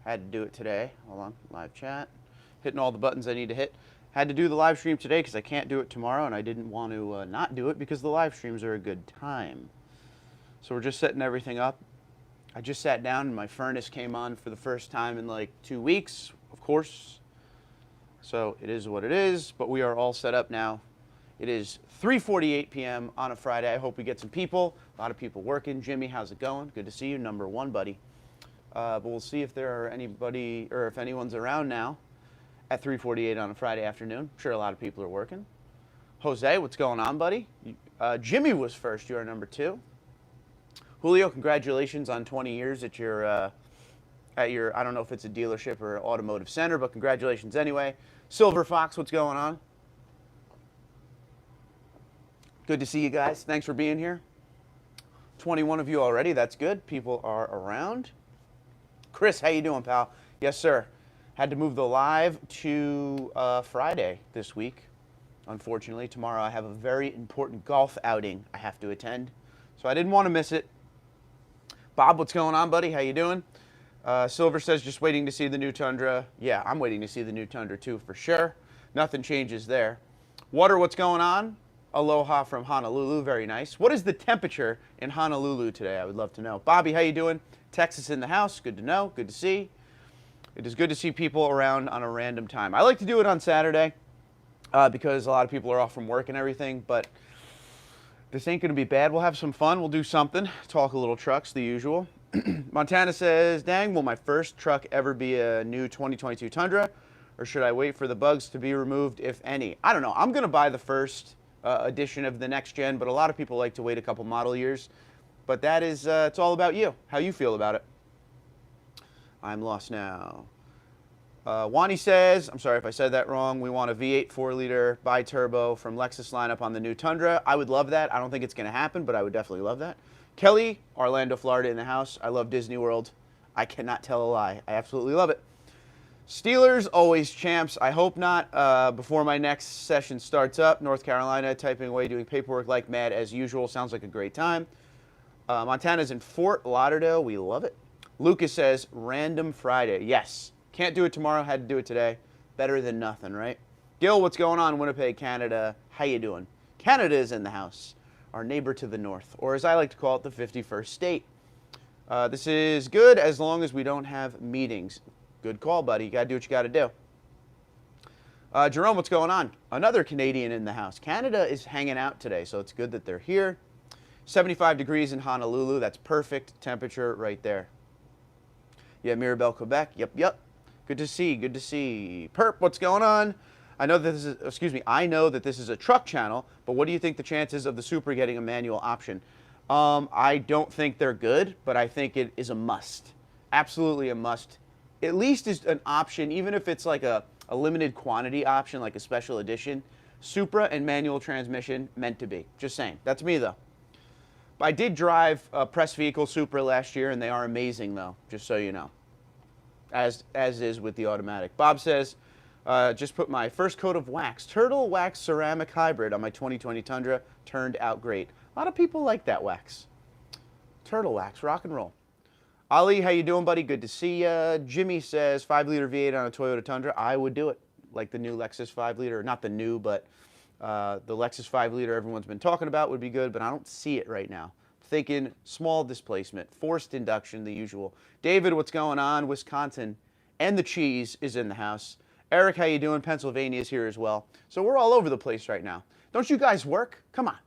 Had to do it today. Hold on, live chat. Hitting all the buttons I need to hit. Had to do the live stream today because I can't do it tomorrow, and I didn't want to not do it because the live streams are a good time. So we're just setting everything up. I just sat down and my furnace came on for the first time in like 2 weeks, of course. So it is what it is, but we are all set up now. It is 3:48 p.m. on a Friday. I hope we get some people. A lot of people working. Jimmy, how's it going? Good to see you, number one, buddy. But we'll see if there are anybody, or if anyone's around now at 3:48 on a Friday afternoon. I'm sure a lot of people are working. Jose, what's going on, buddy? Jimmy was first. You are number two. Julio, congratulations on 20 years at your, I don't know if it's a dealership or automotive center, but congratulations anyway. Silver Fox, what's going on? Good to see you guys. Thanks for being here. 21 of you already. That's good. People are around. Chris, how you doing, pal? Yes, sir. Had to move the live to Friday this week. Unfortunately, tomorrow I have a very important golf outing I have to attend, so I didn't want to miss it. Bob, what's going on, buddy? How you doing? Silver says just waiting to see the new Tundra. Yeah, I'm waiting to see the new Tundra too, for sure. Nothing changes there. Water, what's going on? Aloha from Honolulu, very nice. What is the temperature in Honolulu today? I would love to know. Bobby, how you doing? Texas in the house, good to know, good to see. It is good to see people around on a random time. I like to do it on Saturday because a lot of people are off from work and everything, but this ain't gonna be bad. We'll have some fun, we'll do something. Talk a little trucks, the usual. Montana says, dang, will my first truck ever be a new 2022 Tundra? Or should I wait for the bugs to be removed, if any? I don't know, I'm gonna buy the first edition of the next gen, but a lot of people like to wait a couple model years. But that is, it's all about you, how you feel about it. I'm lost now. Wani says, I'm sorry if I said that wrong, we want a V8 4-liter bi-turbo from Lexus lineup on the new Tundra. I would love that. I don't think it's going to happen, but I would definitely love that. Kelly, Orlando, Florida in the house. I love Disney World. I cannot tell a lie. I absolutely love it. Steelers, always champs. I hope not. Before my next session starts up, North Carolina, typing away, doing paperwork like mad as usual. Sounds like a great time. Montana's in Fort Lauderdale. We love it. Lucas says, random Friday. Yes. Can't do it tomorrow. Had to do it today. Better than nothing, right? Gil, what's going on? Winnipeg, Canada. How you doing? Canada is in the house. Our neighbor to the north. Or as I like to call it, the 51st state. This is good as long as we don't have meetings. Good call, buddy. You got to do what you got to do. Jerome, what's going on? Another Canadian in the house. Canada is hanging out today, so it's good that they're here. 75 degrees in Honolulu. That's perfect temperature right there. Yeah, Mirabel, Quebec. Yep. Good to see. Good to see. Perp, what's going on? I know that this is, I know that this is a truck channel, but what do you think the chances of the Supra getting a manual option? I don't think they're good, but I think it is a must. Absolutely a must. At least is an option, even if it's like a limited quantity option, like a special edition. Supra and manual transmission, meant to be. Just saying. That's me, though. I did drive a press vehicle Supra last year, and they are amazing, though, just so you know, as is with the automatic. Bob says, just put my first coat of wax, turtle wax ceramic hybrid on my 2020 Tundra. Turned out great. A lot of people like that wax. Turtle wax, rock and roll. Ali, how you doing, buddy? Good to see ya. Jimmy says, 5-liter V8 on a Toyota Tundra. I would do it, like the new Lexus 5-liter. Not the new, but the Lexus 5-liter everyone's been talking about would be good, but I don't see it right now. Thinking small displacement, forced induction, the usual. David, what's going on? Wisconsin and the cheese is in the house. Eric, how you doing? Pennsylvania is here as well. So we're all over the place right now. Don't you guys work? Come on.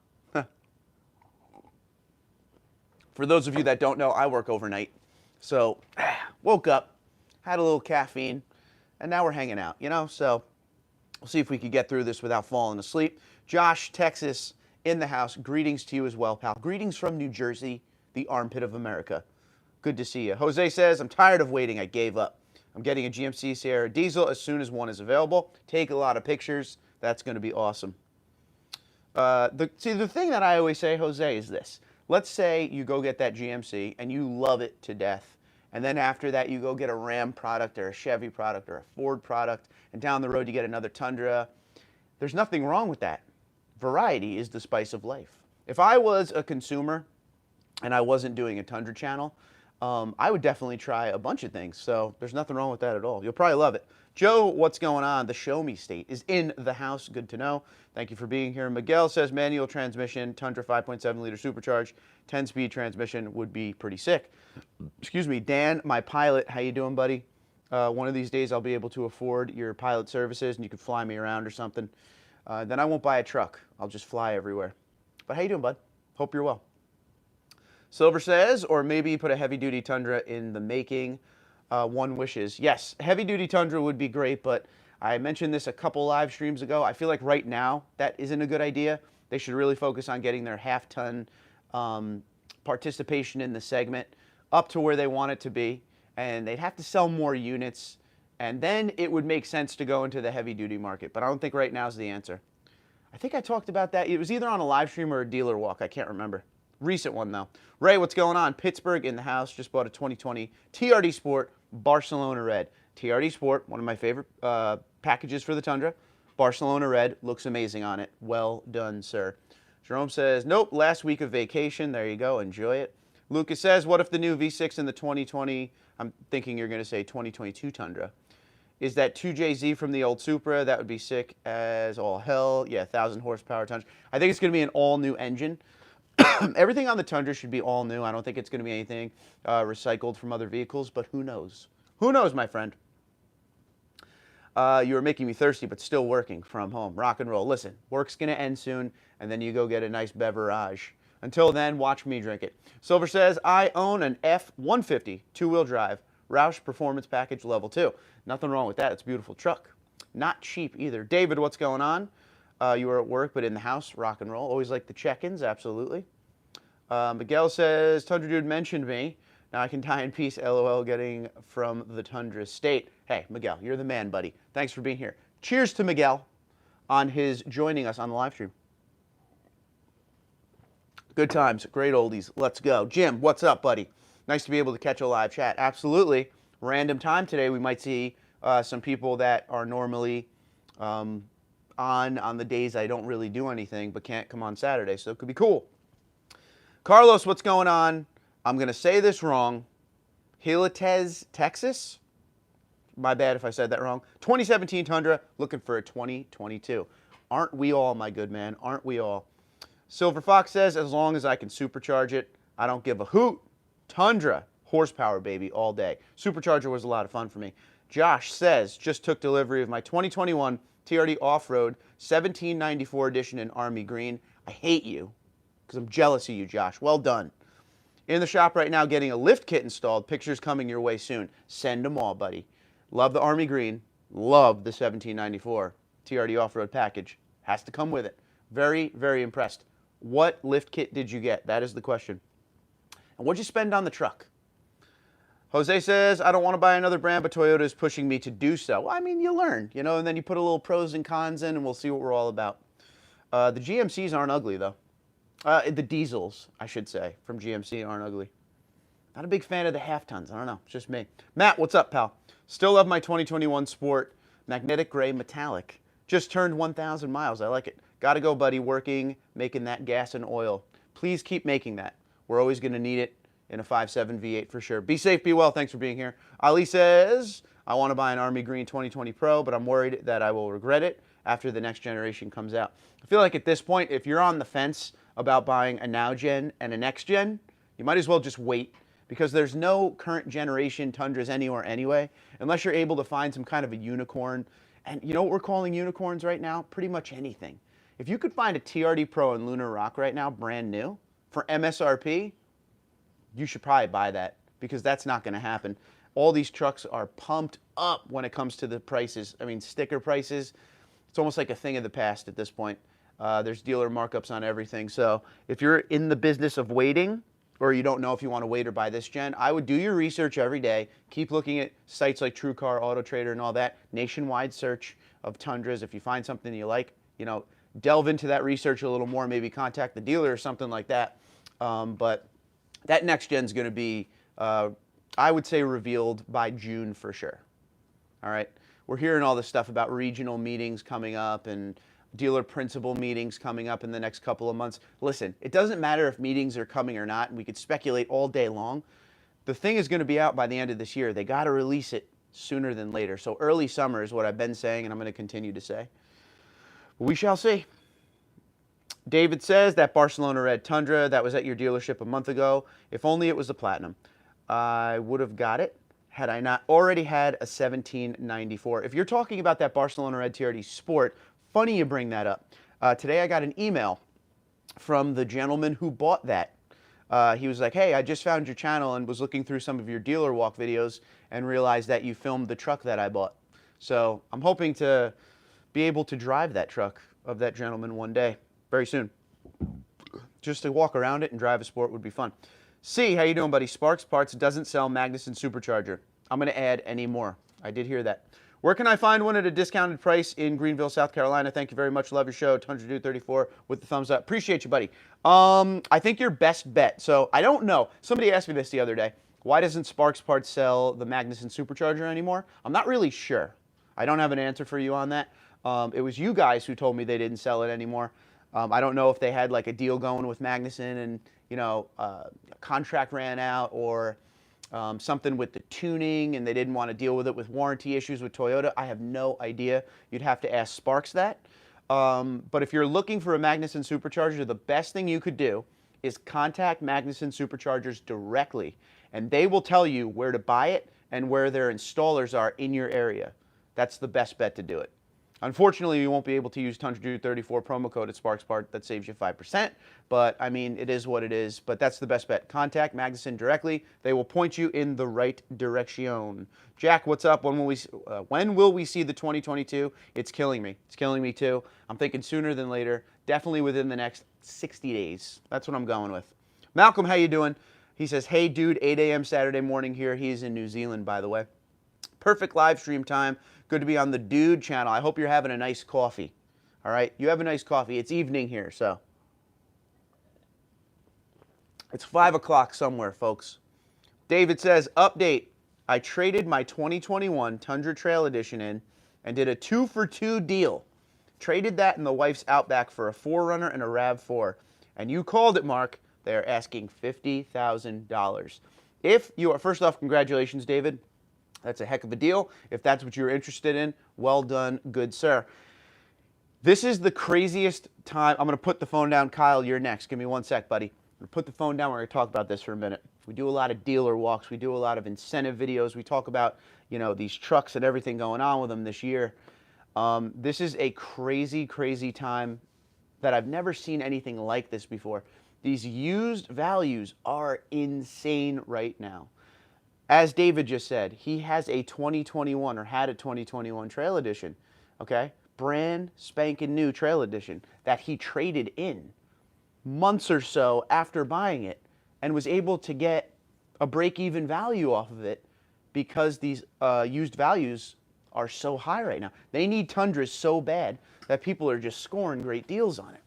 For those of you that don't know, I work overnight. So woke up, had a little caffeine, and now we're hanging out, you know? So we'll see if we can get through this without falling asleep. Josh, Texas, in the house. Greetings to you as well, pal. Greetings from New Jersey, the armpit of America. Good to see you. Jose says, I'm tired of waiting. I gave up. I'm getting a GMC Sierra diesel as soon as one is available. Take a lot of pictures. That's going to be awesome. The thing that I always say, Jose, is this. Let's say you go get that GMC and you love it to death. And then after that, you go get a Ram product or a Chevy product or a Ford product. And down the road, you get another Tundra. There's nothing wrong with that. Variety is the spice of life. If I was a consumer and I wasn't doing a Tundra channel, I would definitely try a bunch of things. So there's nothing wrong with that at all. You'll probably love it. Joe, what's going on? The Show Me State is in the house. Good to know. Thank you for being here. Miguel says manual transmission, Tundra 5.7 liter supercharged, 10-speed transmission would be pretty sick. Excuse me, Dan, my pilot. How you doing, buddy? One of these days I'll be able to afford your pilot services and you can fly me around or something. Then I won't buy a truck. I'll just fly everywhere. But how you doing, bud? Hope you're well. Silver says, or maybe put a heavy-duty Tundra in the making. One wishes. Yes, heavy-duty Tundra would be great, but I mentioned this a couple live streams ago. I feel like right now that isn't a good idea. They should really focus on getting their half-ton participation in the segment up to where they want it to be, and they'd have to sell more units, and then it would make sense to go into the heavy-duty market, but I don't think right now is the answer. I think I talked about that. It was either on a live stream or a dealer walk. I can't remember. Recent one, though. Ray, what's going on? Pittsburgh in the house. Just bought a 2020 TRD Sport Barcelona Red. TRD Sport, one of my favorite packages for the Tundra. Barcelona Red looks amazing on it. Well done, sir. Jerome says, nope, last week of vacation. There you go. Enjoy it. Lucas says, what if the new V6 in the 2020, I'm thinking you're going to say 2022 Tundra, is that 2JZ from the old Supra? That would be sick as all hell. Yeah, 1,000 horsepower Tundra. I think it's going to be an all-new engine. Everything on the Tundra should be all new. I don't think it's going to be anything recycled from other vehicles, but who knows? Who knows, my friend? You were making me thirsty, but still working from home. Rock and roll. Listen, work's going to end soon, and then you go get a nice beverage. Until then, watch me drink it. Silver says, I own an F-150 two-wheel drive Roush Performance Package Level 2. Nothing wrong with that. It's a beautiful truck. Not cheap either. David, what's going on? You were at work, but in the house, rock and roll. Always like the check-ins, absolutely. Miguel says, Tundra Dude mentioned me. Now I can die in peace, LOL, getting from the Tundra State. Hey, Miguel, you're the man, buddy. Thanks for being here. Cheers to Miguel on his joining us on the live stream. Good times, great oldies. Let's go. Jim, what's up, buddy? Nice to be able to catch a live chat. Absolutely. Random time today. We might see some people that are normally on the days I don't really do anything but can't come on Saturday, so it could be cool. Carlos, what's going on? I'm going to say this wrong. Hiletez, Texas? My bad if I said that wrong. 2017 Tundra, looking for a 2022. Aren't we all, my good man? Aren't we all? Silver Fox says, as long as I can supercharge it, I don't give a hoot. Tundra, horsepower, baby, all day. Supercharger was a lot of fun for me. Josh says, just took delivery of my 2021 TRD Off-Road 1794 edition in Army Green. I hate you because I'm jealous of you, Josh. Well done. In the shop right now getting a lift kit installed. Pictures coming your way soon. Send them all, buddy. Love the Army Green. Love the 1794 TRD Off-Road package. Has to come with it. Very, very impressed. What lift kit did you get? That is the question. And what'd you spend on the truck? Jose says, I don't want to buy another brand, but Toyota is pushing me to do so. Well, I mean, you learn, you know, and then you put a little pros and cons in, and we'll see what we're all about. The GMCs aren't ugly, though. The diesels, I should say, from GMC aren't ugly. Not a big fan of the half-tons. I don't know. It's just me. Matt, what's up, pal? Still love my 2021 Sport Magnetic Gray Metallic. Just turned 1,000 miles. I like it. Gotta go, buddy. Working, making that gas and oil. Please keep making that. We're always going to need it in a 5.7 V8 for sure. Be safe, be well. Thanks for being here. Ali says, I want to buy an Army Green 2020 Pro, but I'm worried that I will regret it after the next generation comes out. I feel like at this point, if you're on the fence about buying a now gen and a next gen, you might as well just wait, because there's no current generation Tundras anywhere anyway, unless you're able to find some kind of a unicorn. And you know what we're calling unicorns right now? Pretty much anything. If you could find a TRD Pro in Lunar Rock right now, brand new, for MSRP, you should probably buy that, because that's not going to happen. All these trucks are pumped up when it comes to the prices. I mean, sticker prices, it's almost like a thing of the past at this point. There's dealer markups on everything. So if you're in the business of waiting, or you don't know if you want to wait or buy this gen, I would do your research every day. Keep looking at sites like TrueCar, Auto Trader, and all that. Nationwide search of Tundras. If you find something you like, you know, delve into that research a little more. Maybe contact the dealer or something like that. But that next gen is going to be, I would say, revealed by June for sure. All right. We're hearing all this stuff about regional meetings coming up and dealer principal meetings coming up in the next couple of months. Listen, it doesn't matter if meetings are coming or not, and we could speculate all day long. the thing is going to be out by the end of this year. They got to release it sooner than later. So early summer is what I've been saying, and I'm going to continue to say. We shall see. David says that Barcelona Red Tundra that was at your dealership a month ago, if only it was a platinum. I would have got it had I not already had a 1794. If you're talking about that Barcelona Red TRD Sport, funny you bring that up. Today I got an email from the gentleman who bought that. He was like, hey, I just found your channel and was looking through some of your dealer walk videos and realized that you filmed the truck that I bought. So I'm hoping to be able to drive that truck of that gentleman one day, very soon. Just to walk around it and drive a Sport would be fun. C, how you doing, buddy? Sparks Parts doesn't sell Magnuson Supercharger. I'm going to add any more. I did hear that. Where can I find one at a discounted price in Greenville, South Carolina? Thank you very much. Love your show. TundraDude34 with the thumbs up. Appreciate you, buddy. I think your best bet. So I don't know. Somebody asked me this the other day. Why doesn't Sparks Parts sell the Magnuson Supercharger anymore? I'm not really sure. I don't have an answer for you on that. It was you guys who told me they didn't sell it anymore. I don't know if they had like a deal going with Magnuson and, you know, a contract ran out, or something with the tuning and they didn't want to deal with it with warranty issues with Toyota. I have no idea. You'd have to ask Sparks that. But if you're looking for a Magnuson Supercharger, the best thing you could do is contact Magnuson Superchargers directly, and they will tell you where to buy it and where their installers are in your area. That's the best bet to do it. Unfortunately, you won't be able to use TundraDude34 promo code at Sparks Part. That saves you 5%. But, I mean, it is what it is. But that's the best bet. Contact Magnuson directly. They will point you in the right direction. Jack, what's up? When will we see the 2022? It's killing me. It's killing me, too. I'm thinking sooner than later. Definitely within the next 60 days. That's what I'm going with. Malcolm, how you doing? He says, hey, dude, 8 a.m. Saturday morning here. He's in New Zealand, by the way. Perfect live stream time. Good to be on the Dude channel. I hope you're having a nice coffee. All right? You have a nice coffee. It's evening here, so. It's 5 o'clock somewhere, folks. David says, update. I traded my 2021 Tundra Trail Edition in and did a 2-for-2 deal. Traded that in the wife's Outback for a 4Runner and a RAV4. And you called it, Mark. They're asking $50,000. If you are, first off, congratulations, David. That's a heck of a deal. If that's what you're interested in, well done, good sir. This is the craziest time. I'm going to put the phone down. Kyle, you're next. Give me 1 sec, buddy. I'm going to put the phone down. We're going to talk about this for a minute. We do a lot of dealer walks. We do a lot of incentive videos. We talk about, you know, these trucks and everything going on with them this year. This is a crazy, crazy time that I've never seen anything like this before. These used values are insane right now. As David just said, he has a 2021 or had a 2021 Trail Edition, okay? Brand spanking new Trail Edition that he traded in months or so after buying it and was able to get a break-even value off of it because these used values are so high right now. They need Tundras so bad that people are just scoring great deals on it.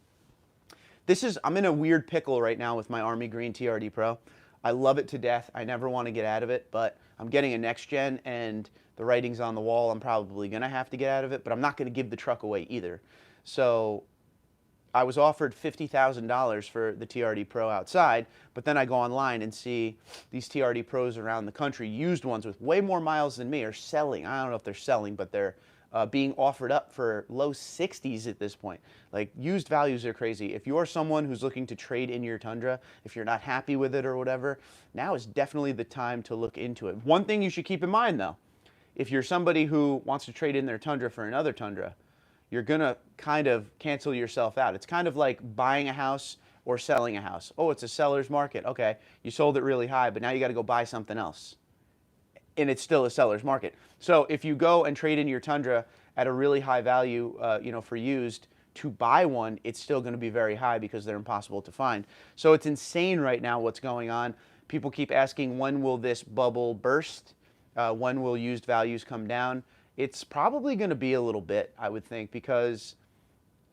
I'm in a weird pickle right now with my Army Green TRD Pro. I love it to death. I never want to get out of it, but I'm getting a next gen and the writing's on the wall. I'm probably going to have to get out of it, but I'm not going to give the truck away either. So I was offered $50,000 for the TRD Pro outside, but then I go online and see these TRD Pros around the country, used ones with way more miles than me, are selling. I don't know if they're selling, but they're being offered up for low 60s at this point. Like, used values are crazy. If you're someone who's looking to trade in your Tundra, if you're not happy with it or whatever, now is definitely the time to look into it. One thing you should keep in mind, though, if you're somebody who wants to trade in their Tundra for another Tundra, you're going to kind of cancel yourself out. It's kind of like buying a house or selling a house. Oh, it's a seller's market. Okay, you sold it really high, but now you got to go buy something else. And it's still a seller's market. So if you go and trade in your Tundra at a really high value, you know, for used, to buy one, it's still going to be very high because they're impossible to find. So it's insane right now what's going on. People keep asking, when will this bubble burst? When will used values come down? It's probably going to be a little bit, I would think, because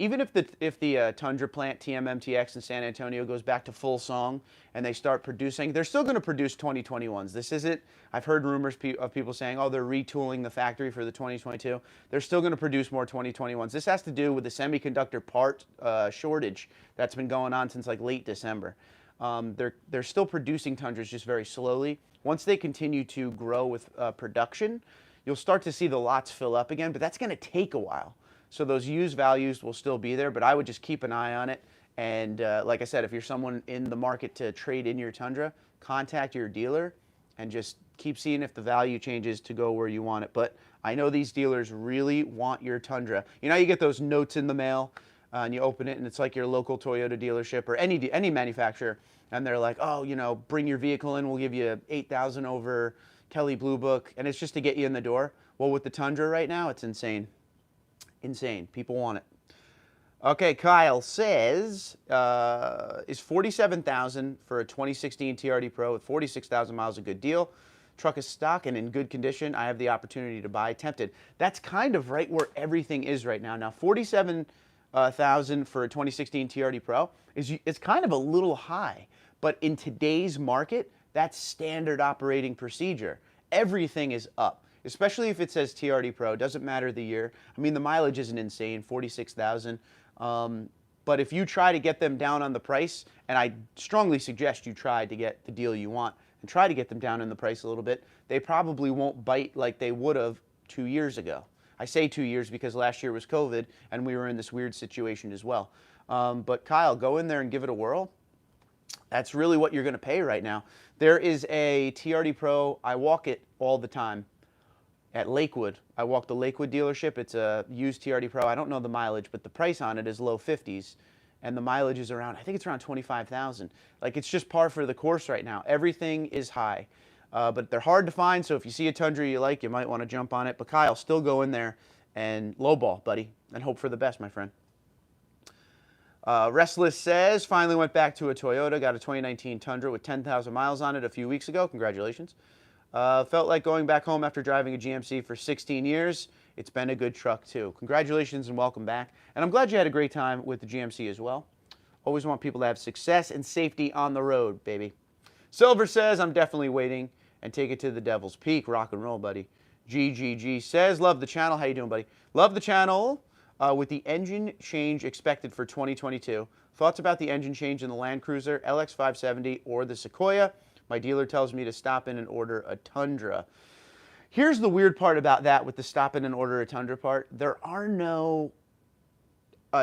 even if the Tundra plant, TMMTX in San Antonio, goes back to full song and they start producing, they're still going to produce 2021s. This isn't, I've heard rumors of people saying, oh, they're retooling the factory for the 2022. They're still going to produce more 2021s. This has to do with the semiconductor part shortage that's been going on since like late December. They're still producing Tundras just very slowly. Once they continue to grow with production, you'll start to see the lots fill up again, but that's going to take a while. So those used values will still be there, but I would just keep an eye on it. And like I said, if you're someone in the market to trade in your Tundra, contact your dealer and just keep seeing if the value changes to go where you want it. But I know these dealers really want your Tundra. You know, you get those notes in the mail and you open it and it's like your local Toyota dealership or any manufacturer, and they're like, oh, you know, bring your vehicle in, we'll give you $8,000 over Kelley Blue Book, and it's just to get you in the door. Well, with the Tundra right now, it's insane. Insane. People want it. Okay, Kyle says, is $47,000 for a 2016 TRD Pro with 46,000 miles a good deal? Truck is stock and in good condition. I have the opportunity to buy. Tempted. That's kind of right where everything is right now. Now, $47,000 for a 2016 TRD Pro is kind of a little high, but in today's market, that's standard operating procedure. Everything is up, especially if it says TRD Pro. Doesn't matter the year. I mean, the mileage isn't insane, 46,000. But if you try to get them down on the price, and I strongly suggest you try to get the deal you want and try to get them down in the price a little bit, they probably won't bite like they would have 2 years ago. I say 2 years because last year was COVID and we were in this weird situation as well. But Kyle, go in there and give it a whirl. That's really what you're going to pay right now. There is a TRD Pro. I walk it all the time at Lakewood. I walk the Lakewood dealership. It's a used TRD Pro. I don't know the mileage, but the price on it is low 50s. And the mileage is around, I think it's around 25,000. Like, it's just par for the course right now. Everything is high. But they're hard to find, so if you see a Tundra you like, you might want to jump on it. But Kyle, still go in there and lowball, buddy, and hope for the best, my friend. Restless says, finally went back to a Toyota, got a 2019 Tundra with 10,000 miles on it a few weeks ago. Congratulations. Felt like going back home after driving a GMC for 16 years. It's been a good truck, too. Congratulations and welcome back. And I'm glad you had a great time with the GMC as well. Always want people to have success and safety on the road, baby. Silver says, I'm definitely waiting, and take it to the Devil's Peak. Rock and roll, buddy. GGG says, love the channel. How you doing, buddy? Love the channel. With the engine change expected for 2022. Thoughts about the engine change in the Land Cruiser, LX570, or the Sequoia? My dealer tells me to stop in and order a Tundra. Here's the weird part about that with the stop in and order a Tundra part. There are no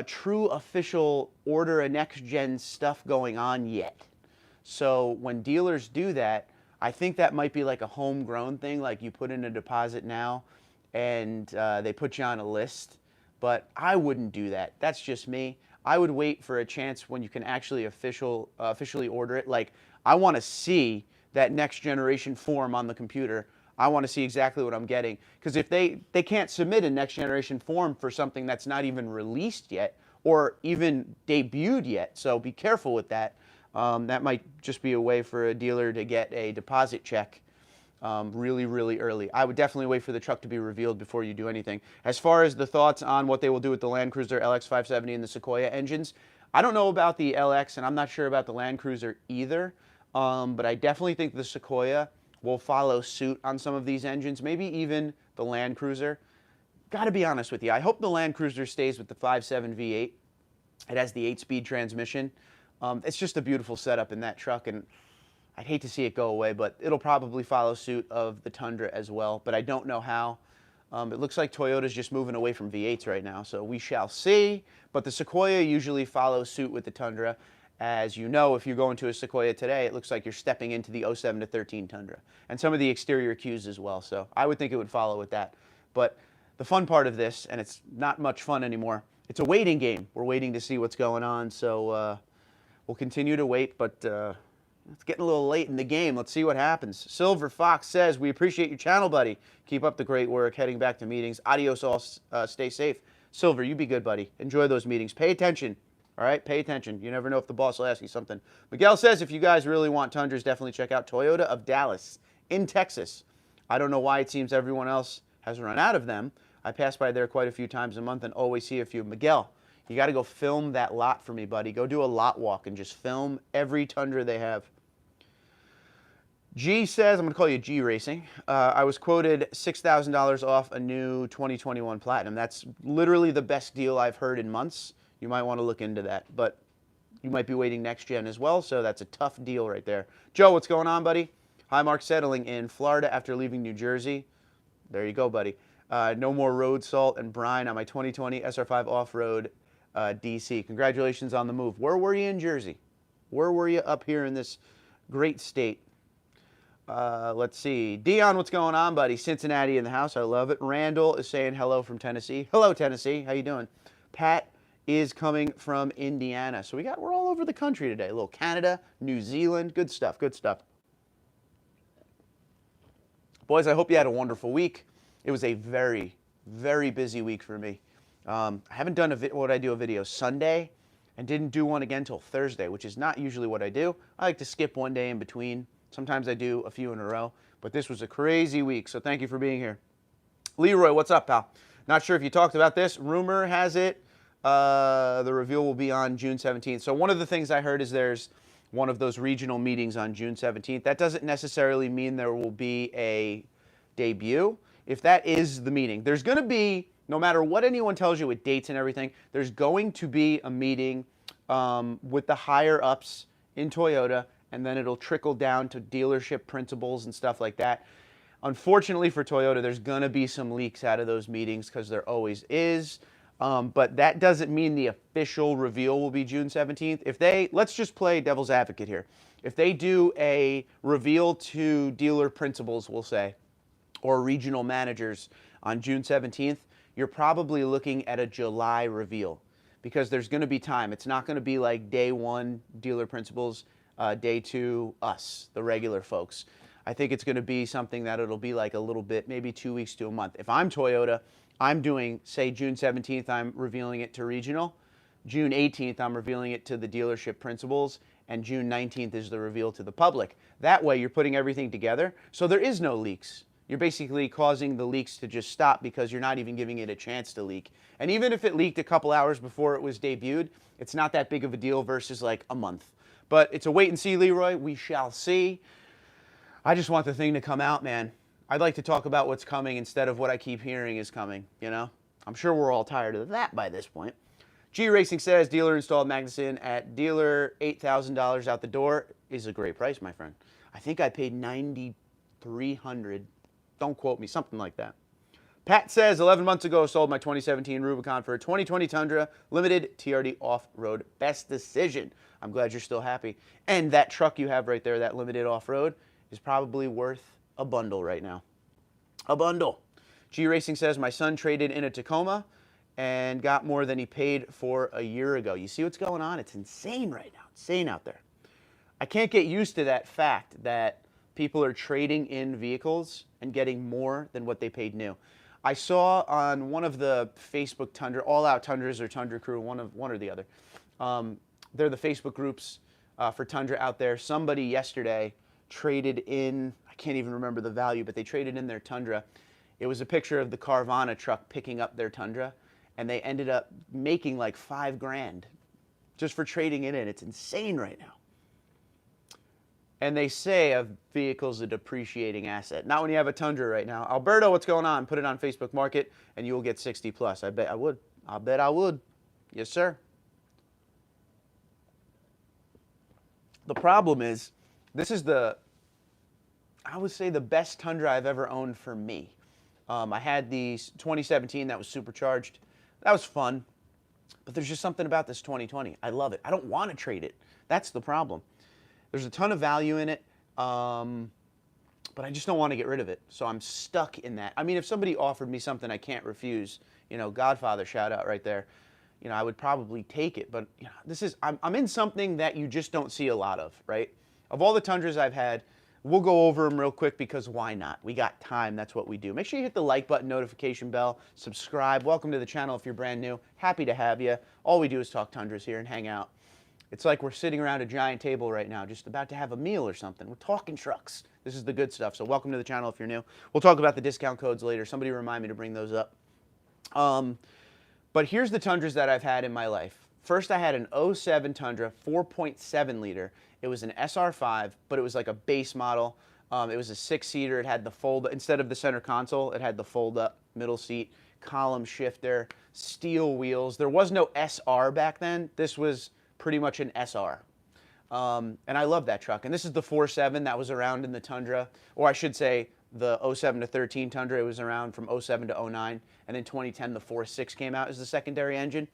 true official order a next-gen stuff going on yet. So when dealers do that, I think that might be like a homegrown thing, like you put in a deposit now and they put you on a list. But I wouldn't do that. That's just me. I would wait for a chance when you can actually officially order it. Like, I want to see that next generation form on the computer. I want to see exactly what I'm getting. Because if they can't submit a next generation form for something that's not even released yet or even debuted yet. So be careful with that. That might just be a way for a dealer to get a deposit check really, really early. I would definitely wait for the truck to be revealed before you do anything. As far as the thoughts on what they will do with the Land Cruiser LX570 and the Sequoia engines, I don't know about the LX and I'm not sure about the Land Cruiser either, but I definitely think the Sequoia will follow suit on some of these engines, maybe even the Land Cruiser. Got to be honest with you, I hope the Land Cruiser stays with the 5.7 V8. It has the 8-speed transmission. It's just a beautiful setup in that truck, and I'd hate to see it go away, but it'll probably follow suit of the Tundra as well, but I don't know how. It looks like Toyota's just moving away from V8s right now, so we shall see. But the Sequoia usually follows suit with the Tundra. As you know, if you go into a Sequoia today, it looks like you're stepping into the 07 to 13 Tundra. And some of the exterior cues as well, so I would think it would follow with that. But the fun part of this, and it's not much fun anymore, it's a waiting game. We're waiting to see what's going on, so we'll continue to wait, but it's getting a little late in the game. Let's see what happens. Silver Fox says, we appreciate your channel, buddy. Keep up the great work. Heading back to meetings. Adios all. Stay safe. Silver, you be good, buddy. Enjoy those meetings. Pay attention. All right? Pay attention. You never know if the boss will ask you something. Miguel says, if you guys really want Tundras, definitely check out Toyota of Dallas in Texas. I don't know why it seems everyone else has run out of them. I pass by there quite a few times a month and always see a few. Miguel, you got to go film that lot for me, buddy. Go do a lot walk and just film every Tundra they have. G says, I'm going to call you G Racing. I was quoted $6,000 off a new 2021 Platinum. That's literally the best deal I've heard in months. You might want to look into that. But, you might be waiting next gen as well, so that's a tough deal right there. Joe, what's going on, buddy? Hi, Mark, settling in Florida after leaving New Jersey. There you go, buddy. No more road salt and brine on my 2020 SR5 off-road DC. Congratulations on the move. Where were you in Jersey? Where were you up here in this great state? Let's see. Dion, what's going on, buddy? Cincinnati in the house. I love it. Randall is saying hello from Tennessee. Hello, Tennessee. How you doing? Pat is coming from Indiana. So we're all over the country today. A little Canada, New Zealand. Good stuff. Good stuff. Boys, I hope you had a wonderful week. It was a very, very busy week for me. I haven't done a video Sunday and didn't do one again until Thursday, which is not usually what I do. I like to skip one day in between. Sometimes I do a few in a row, but this was a crazy week, so thank you for being here. Leroy, what's up, pal? Not sure if you talked about this. Rumor has it the reveal will be on June 17th. So one of the things I heard is there's one of those regional meetings on June 17th. That doesn't necessarily mean there will be a debut. If that is the meeting, there's going to be, no matter what anyone tells you with dates and everything, there's going to be a meeting with the higher ups in Toyota, and then it'll trickle down to dealership principals and stuff like that. Unfortunately for Toyota, there's going to be some leaks out of those meetings because there always is. But that doesn't mean the official reveal will be June 17th. Let's just play devil's advocate here. If they do a reveal to dealer principals, we'll say, or regional managers on June 17th, you're probably looking at a July reveal because there's going to be time. It's not going to be like day one dealer principals, day two us, the regular folks. I think it's going to be something that it'll be like a little bit, maybe 2 weeks to a month. If I'm Toyota, I'm doing, say, June 17th, I'm revealing it to regional. June 18th, I'm revealing it to the dealership principals. And June 19th is the reveal to the public. That way, you're putting everything together, so there is no leaks. You're basically causing the leaks to just stop because you're not even giving it a chance to leak. And even if it leaked a couple hours before it was debuted, it's not that big of a deal versus like a month. But it's a wait and see, Leroy. We shall see. I just want the thing to come out, man. I'd like to talk about what's coming instead of what I keep hearing is coming, you know? I'm sure we're all tired of that by this point. G Racing says dealer installed Magnuson at dealer $8,000 out the door is a great price, my friend. I think I paid $9,300. Don't quote me, something like that. Pat says 11 months ago sold my 2017 Rubicon for a 2020 Tundra limited TRD off-road. Best decision. I'm glad you're still happy. And that truck you have right there, that limited off-road, is probably worth a bundle right now. A bundle. G Racing says my son traded in a Tacoma and got more than he paid for a year ago. You see what's going on? It's insane right now. Insane out there. I can't get used to that fact that people are trading in vehicles and getting more than what they paid new. I saw on one of the Facebook Tundra, All Out Tundras or Tundra Crew, one or the other. They're the Facebook groups for Tundra out there. Somebody yesterday traded in, I can't even remember the value, but they traded in their Tundra. It was a picture of the Carvana truck picking up their Tundra, and they ended up making like $5,000 just for trading it in. It's insane right now. And they say a vehicle's a depreciating asset. Not when you have a Tundra right now. Alberto, what's going on? Put it on Facebook Market, and you will get 60 plus. I bet I would. I bet I would. Yes, sir. The problem is, this is I would say the best Tundra I've ever owned for me. I had the 2017 that was supercharged. That was fun. But there's just something about this 2020. I love it. I don't want to trade it. That's the problem. There's a ton of value in it, but I just don't want to get rid of it. So I'm stuck in that. I mean, if somebody offered me something I can't refuse, you know, Godfather shout out right there, you know, I would probably take it. But you know, I'm in something that you just don't see a lot of, right? Of all the Tundras I've had, we'll go over them real quick because why not? We got time. That's what we do. Make sure you hit the like button, notification bell, subscribe. Welcome to the channel if you're brand new. Happy to have you. All we do is talk Tundras here and hang out. It's like we're sitting around a giant table right now, just about to have a meal or something. We're talking trucks. This is the good stuff. So welcome to the channel if you're new. We'll talk about the discount codes later. Somebody remind me to bring those up. But here's the Tundras that I've had in my life. First, I had an 07 Tundra, 4.7 liter. It was an SR5, but it was like a base model. It was a 6-seater. It had the fold, instead of the center console, it had the fold-up middle seat, column shifter, steel wheels. There was no SR back then. This was pretty much an SR. And I love that truck. And this is the 4.7 that was around in the Tundra, or I should say the 07 to 13 Tundra. It was around from 07 to 09. And in 2010, the 4.6 came out as the secondary engine.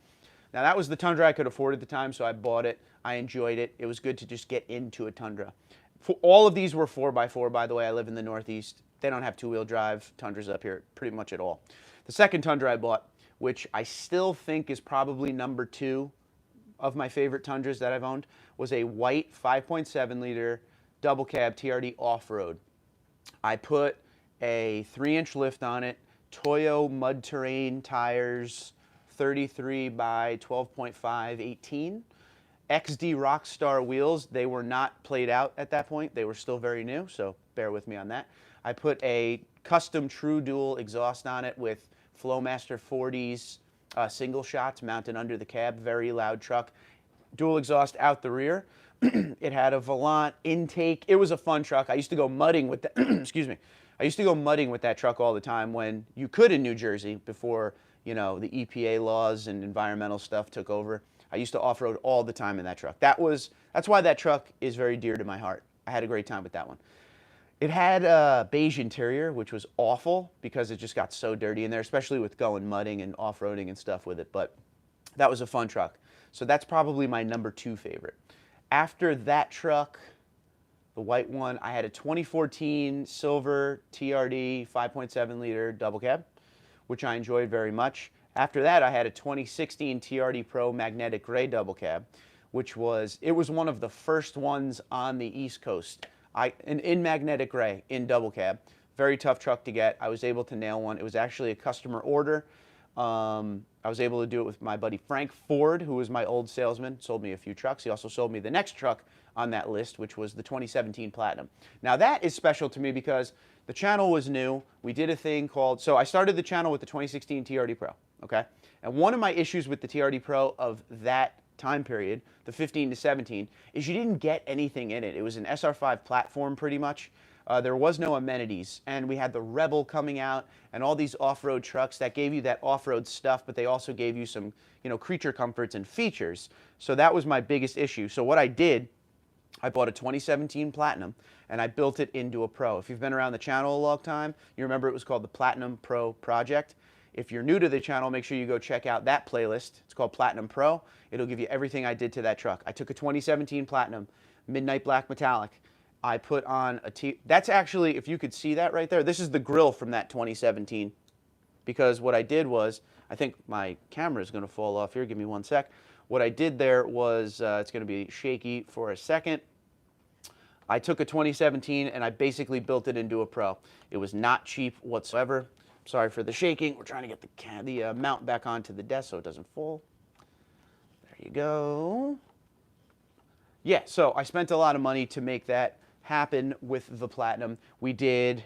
Now, that was the Tundra I could afford at the time, so I bought it. I enjoyed it. It was good to just get into a Tundra. All of these were 4x4, by the way. I live in the Northeast. They don't have two-wheel drive Tundras up here pretty much at all. The second Tundra I bought, which I still think is probably number 2 of my favorite Tundras that I've owned, was a white 5.7 liter double cab TRD off-road. I put a 3-inch lift on it, Toyo mud terrain tires, 33 by 12.5, 18. XD Rockstar wheels. They were not played out at that point. They were still very new, so bear with me on that. I put a custom True Dual exhaust on it with Flowmaster 40s single shots mounted under the cab. Very loud truck. Dual exhaust out the rear. It had a Volant intake. It was a fun truck. I used to go mudding with that. Excuse me. I used to go mudding with that truck all the time when you could in New Jersey before, you know, the EPA laws and environmental stuff took over. I used to off-road all the time in that truck. That's why that truck is very dear to my heart. I had a great time with that one. It had a beige interior, which was awful because it just got so dirty in there, especially with going mudding and off-roading and stuff with it. But that was a fun truck. So that's probably my number 2 favorite. After that truck, the white one, I had a 2014 silver TRD 5.7 liter double cab, which I enjoyed very much. After that, I had a 2016 TRD Pro magnetic gray double cab, which was one of the first ones on the East Coast. In magnetic gray, in double cab. Very tough truck to get. I was able to nail one. It was actually a customer order. I was able to do it with my buddy Frank Ford, who was my old salesman, sold me a few trucks. He also sold me the next truck on that list, which was the 2017 Platinum. Now that is special to me because the channel was new. We did a thing called, so I started the channel with the 2016 TRD Pro, okay? And one of my issues with the TRD Pro of that time period, the 15 to 17, is you didn't get anything in it. It was an SR5 platform pretty much. There was no amenities, and we had the Rebel coming out and all these off-road trucks that gave you that off-road stuff, but they also gave you some, you know, creature comforts and features. So that was my biggest issue. So what I did, I bought a 2017 Platinum and I built it into a Pro. If you've been around the channel a long time, you remember it was called the Platinum Pro Project. If you're new to the channel, make sure you go check out that playlist. It's called Platinum Pro. It'll give you everything I did to that truck. I took a 2017 Platinum, Midnight Black Metallic. I put on that's actually, if you could see that right there, this is the grill from that 2017. Because what I did was, I think my camera is going to fall off here. Give me one sec. What I did there was, it's going to be shaky for a second. I took a 2017 and I basically built it into a Pro. It was not cheap whatsoever. Sorry for the shaking. We're trying to get the mount back onto the desk so it doesn't fall. There you go. Yeah, so I spent a lot of money to make that happen with the Platinum. We did,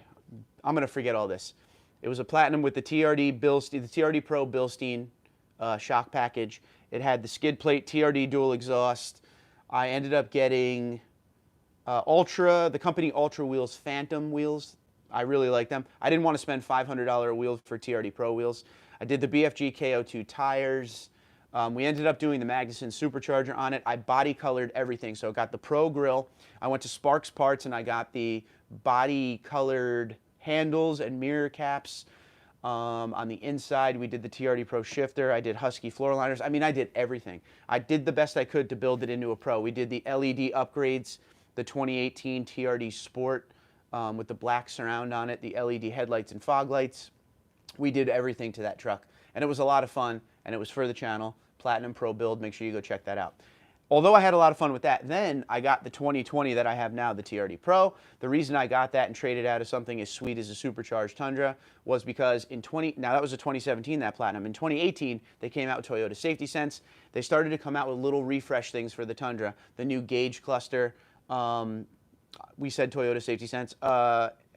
I'm going to forget all this. It was a Platinum with the TRD Bilstein, the TRD Pro Bilstein shock package. It had the skid plate TRD dual exhaust. I ended up getting the company Ultra Wheels Phantom wheels. I really like them. I didn't want to spend $500 a wheel for TRD Pro wheels. I did the BFG KO2 tires. We ended up doing the Magnuson supercharger on it. I body colored everything. So I got the Pro grill. I went to Sparks Parts and I got the body colored handles and mirror caps. On the inside, we did the TRD Pro shifter. I did Husky floor liners. I mean, I did everything. I did the best I could to build it into a Pro. We did the LED upgrades, the 2018 TRD Sport with the black surround on it, the LED headlights and fog lights. We did everything to that truck. And it was a lot of fun, and it was for the channel. Platinum Pro build. Make sure you go check that out. Although I had a lot of fun with that, then I got the 2020 that I have now, the TRD Pro. The reason I got that and traded out of something as sweet as a supercharged Tundra was because now that was a 2017, that Platinum. In 2018, they came out with Toyota Safety Sense. They started to come out with little refresh things for the Tundra. The new gauge cluster, we said Toyota Safety Sense.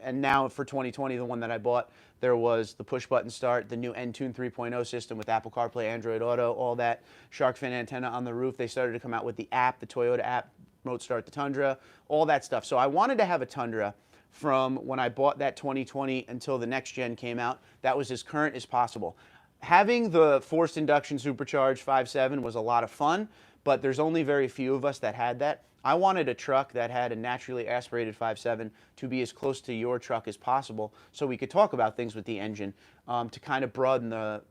And now for 2020, the one that I bought, there was the push-button start, the new Entune 3.0 system with Apple CarPlay, Android Auto, all that. Shark fin antenna on the roof. They started to come out with the app, the Toyota app, Remote Start the Tundra, all that stuff. So I wanted to have a Tundra from when I bought that 2020 until the next gen came out that was as current as possible. Having the forced induction supercharged 5.7 was a lot of fun, but there's only very few of us that had that. I wanted a truck that had a naturally aspirated 5.7 to be as close to your truck as possible, so we could talk about things with the engine, to kind of broaden the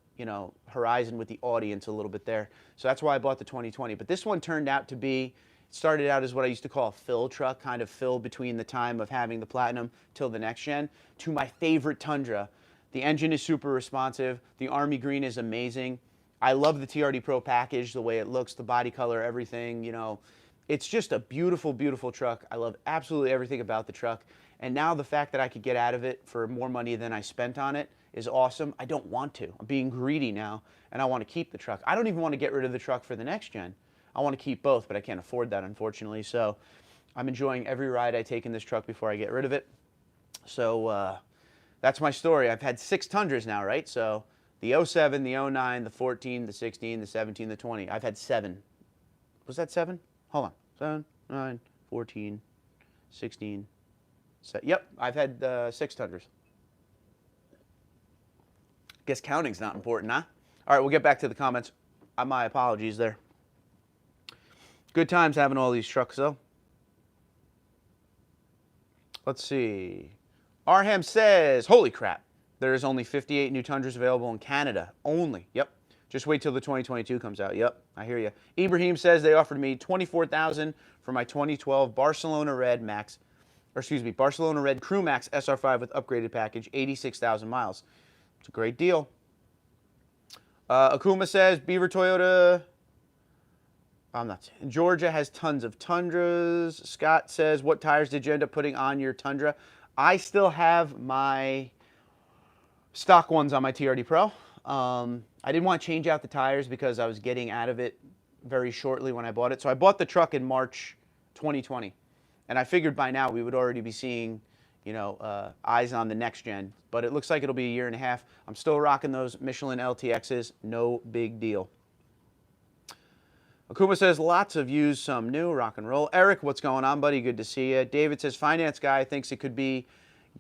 horizon with the audience a little bit there. So that's why I bought the 2020. But this one turned out to be, started out as what I used to call a fill truck, kind of fill between the time of having the Platinum till the next gen, to my favorite Tundra. The engine is super responsive. The Army Green is amazing. I love the TRD Pro package, the way it looks, the body color, everything, It's just a beautiful, beautiful truck. I love absolutely everything about the truck. And now the fact that I could get out of it for more money than I spent on it is awesome. I don't want to. I'm being greedy now, and I want to keep the truck. I don't even want to get rid of the truck for the next gen. I want to keep both, but I can't afford that, unfortunately. So I'm enjoying every ride I take in this truck before I get rid of it. So that's my story. I've had 6 Tundras now, right? So the 07, the 09, the 14, the 16, the 17, the 20. I've had 7. Was that 7? Hold on. 7, 9, 14, 16. Yep, I've had 6 Tundras. Guess counting's not important, huh? All right, we'll get back to the comments. My apologies there. Good times having all these trucks, though. Let's see. Arham says, holy crap, there's only 58 new Tundras available in Canada. Only. Yep. Just wait till the 2022 comes out. Yep, I hear you. Ibrahim says they offered me $24,000 for my 2012 Barcelona Red Barcelona Red Crew Max SR5 with upgraded package, 86,000 miles. It's a great deal. Akuma says Beaver Toyota. I'm not saying. Georgia has tons of Tundras. Scott says, what tires did you end up putting on your Tundra? I still have my stock ones on my TRD Pro. I didn't want to change out the tires because I was getting out of it very shortly when I bought it. So I bought the truck in March 2020. And I figured by now we would already be seeing, eyes on the next gen. But it looks like it'll be a year and a half. I'm still rocking those Michelin LTXs. No big deal. Akuma says, lots of used, some new, rock and roll. Eric, what's going on, buddy? Good to see you. David says, finance guy thinks it could be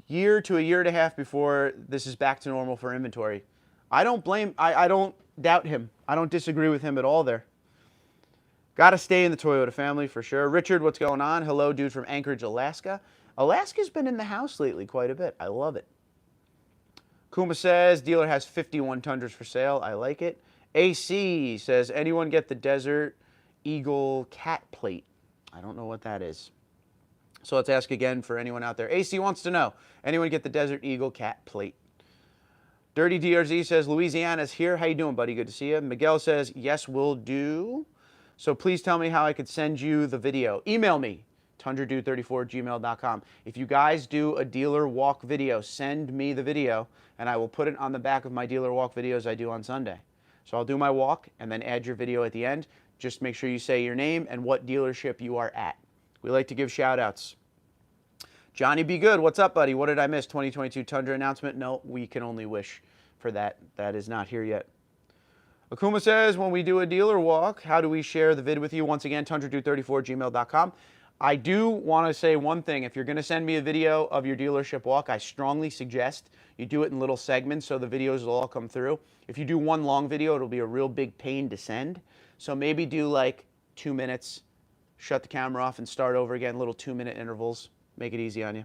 year to a year and a half before this is back to normal for inventory. I don't doubt him. I don't disagree with him at all there. Got to stay in the Toyota family for sure. Richard, what's going on? Hello, dude from Anchorage, Alaska. Alaska's been in the house lately quite a bit. I love it. Kuma says, dealer has 51 Tundras for sale. I like it. AC says, anyone get the Desert Eagle cat plate? I don't know what that is. So let's ask again for anyone out there. AC wants to know, anyone get the Desert Eagle cat plate? Dirty DRZ says, Louisiana's here. How you doing, buddy? Good to see you. Miguel says, yes, will do. So please tell me how I could send you the video. Email me, TundraDude34@gmail.com. If you guys do a dealer walk video, send me the video, and I will put it on the back of my dealer walk videos I do on Sunday. So I'll do my walk and then add your video at the end. Just make sure you say your name and what dealership you are at. We like to give shout-outs. Johnny Be Good, what's up, buddy? What did I miss? 2022 Tundra announcement? No, we can only wish for that. That is not here yet. Akuma says, when we do a dealer walk, how do we share the vid with you? Once again, TundraDude34@gmail.com. I do want to say one thing. If you're going to send me a video of your dealership walk, I strongly suggest you do it in little segments so the videos will all come through. If you do one long video, it'll be a real big pain to send. So maybe do like 2 minutes, shut the camera off and start over again, little 2-minute intervals. Make it easy on you.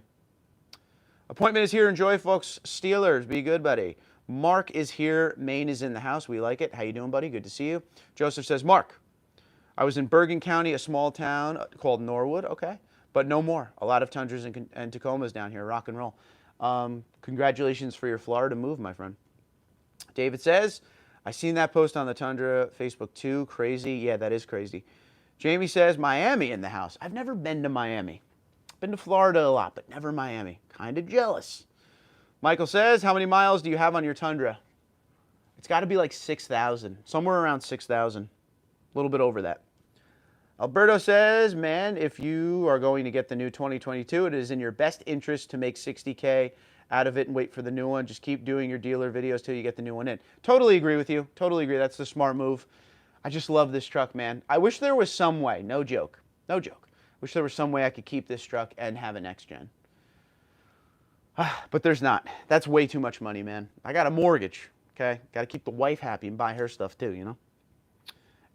Appointment is here. Enjoy, folks. Steelers, be good, buddy. Mark is here. Maine is in the house. We like it. How you doing, buddy? Good to see you. Joseph says, Mark, I was in Bergen County, a small town called Norwood. Okay. But no more. A lot of Tundras and Tacomas down here. Rock and roll. Congratulations for your Florida move, my friend. David says, I seen that post on the Tundra Facebook too. Crazy. Yeah, that is crazy. Jamie says, Miami in the house. I've never been to Miami. Been to Florida a lot, but never Miami. Kind of jealous. Michael says, how many miles do you have on your Tundra? It's got to be like 6,000. Somewhere around 6,000. A little bit over that. Alberto says, man, if you are going to get the new 2022, it is in your best interest to make 60K out of it and wait for the new one. Just keep doing your dealer videos till you get the new one in. Totally agree with you. Totally agree. That's the smart move. I just love this truck, man. I wish there was some way. No joke. No joke. Wish there was some way I could keep this truck and have a next gen. But there's not. That's way too much money, man. I got a mortgage, okay? Got to keep the wife happy and buy her stuff too, you know?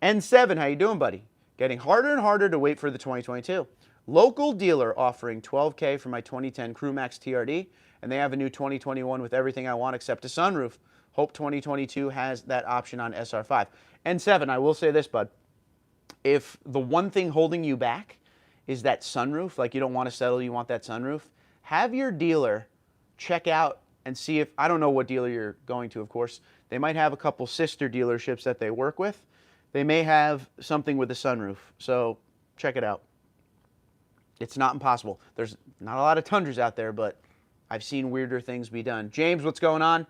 N7, how you doing, buddy? Getting harder and harder to wait for the 2022. Local dealer offering $12K for my 2010 Crewmax TRD, and they have a new 2021 with everything I want except a sunroof. Hope 2022 has that option on SR5. And 7, I will say this, bud. If the one thing holding you back is that sunroof, like you don't want to settle, you want that sunroof, have your dealer check out and see if, I don't know what dealer you're going to, of course. They might have a couple sister dealerships that they work with. They may have something with a sunroof, so check it out. It's not impossible. There's not a lot of Tundras out there, but I've seen weirder things be done. James, what's going on?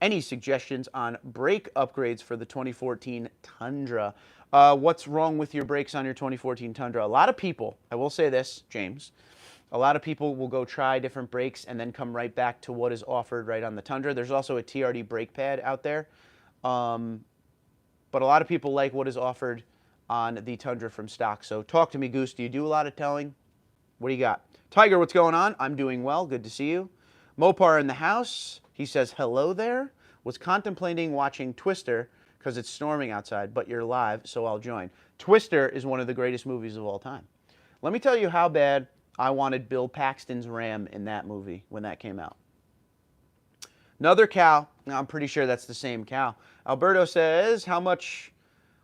Any suggestions on brake upgrades for the 2014 Tundra? What's wrong with your brakes on your 2014 Tundra? A lot of people, I will say this, James, a lot of people will go try different brakes and then come right back to what is offered right on the Tundra. There's also a TRD brake pad out there. But a lot of people like what is offered on the Tundra from stock. So talk to me, Goose. Do you do a lot of telling? What do you got? Tiger, what's going on? I'm doing well. Good to see you. Mopar in the house. He says, hello there. Was contemplating watching Twister because it's storming outside, but you're live, so I'll join. Twister is one of the greatest movies of all time. Let me tell you how bad I wanted Bill Paxton's Ram in that movie when that came out. Another cow. Now, I'm pretty sure that's the same cow. Alberto says, how much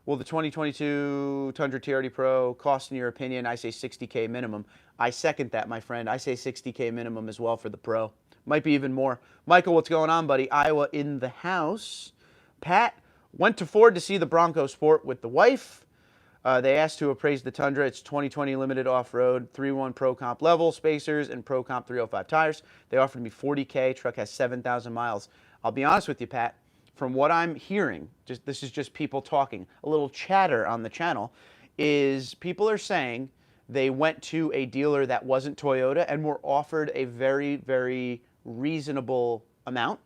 will the 2022 Tundra TRD Pro cost in your opinion? I say $60K minimum. I second that, my friend. I say $60K minimum as well for the Pro. Might be even more. Michael, what's going on, buddy? Iowa in the house. Pat went to Ford to see the Bronco Sport with the wife. They asked to appraise the Tundra. It's 2020 limited off-road, 3.1 Pro Comp level, spacers, and Pro Comp 305 tires. They offered me $40K. Truck has 7,000 miles. I'll be honest with you, Pat. From what I'm hearing, this is just people talking, a little chatter on the channel, is people are saying they went to a dealer that wasn't Toyota and were offered a very, very reasonable amount.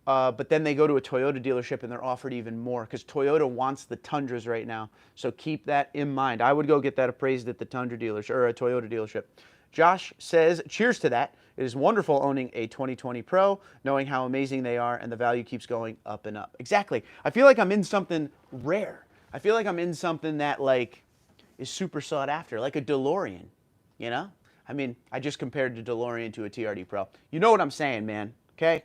But then they go to a Toyota dealership and they're offered even more because Toyota wants the Tundras right now. So keep that in mind. I would go get that appraised at the Tundra dealership or a Toyota dealership. Josh says, cheers to that. It is wonderful owning a 2020 Pro, knowing how amazing they are, and the value keeps going up and up. Exactly. I feel like I'm in something rare. I feel like I'm in something that, like, is super sought after, like a DeLorean, you know? I mean, I just compared the DeLorean to a TRD Pro. You know what I'm saying, man, okay?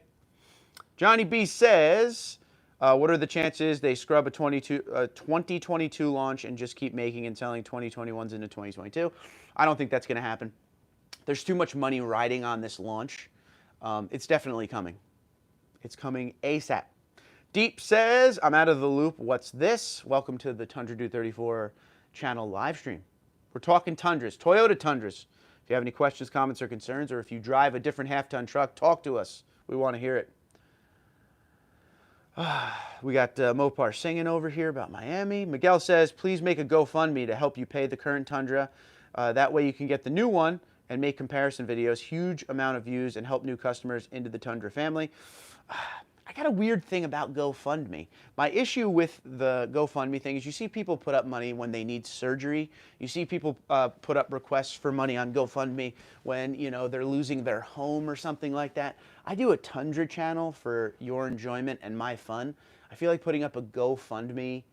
Johnny B says, what are the chances they scrub a 2022 launch and just keep making and selling 2021s into 2022? I don't think that's going to happen. There's too much money riding on this launch. It's definitely coming. It's coming ASAP. Deep says, I'm out of the loop. What's this? Welcome to the TundraDude34 channel live stream. We're talking Tundras, Toyota Tundras. If you have any questions, comments, or concerns, or if you drive a different half-ton truck, talk to us. We want to hear it. We got Mopar singing over here about Miami. Miguel says, please make a GoFundMe to help you pay the current Tundra. That way you can get the new one and make comparison videos, huge amount of views, and help new customers into the Tundra family. I got a weird thing about GoFundMe. My issue with the GoFundMe thing is you see people put up money when they need surgery. You see people put up requests for money on GoFundMe when, you know, they're losing their home or something like that. I do a Tundra channel for your enjoyment and my fun. I feel like putting up a GoFundMe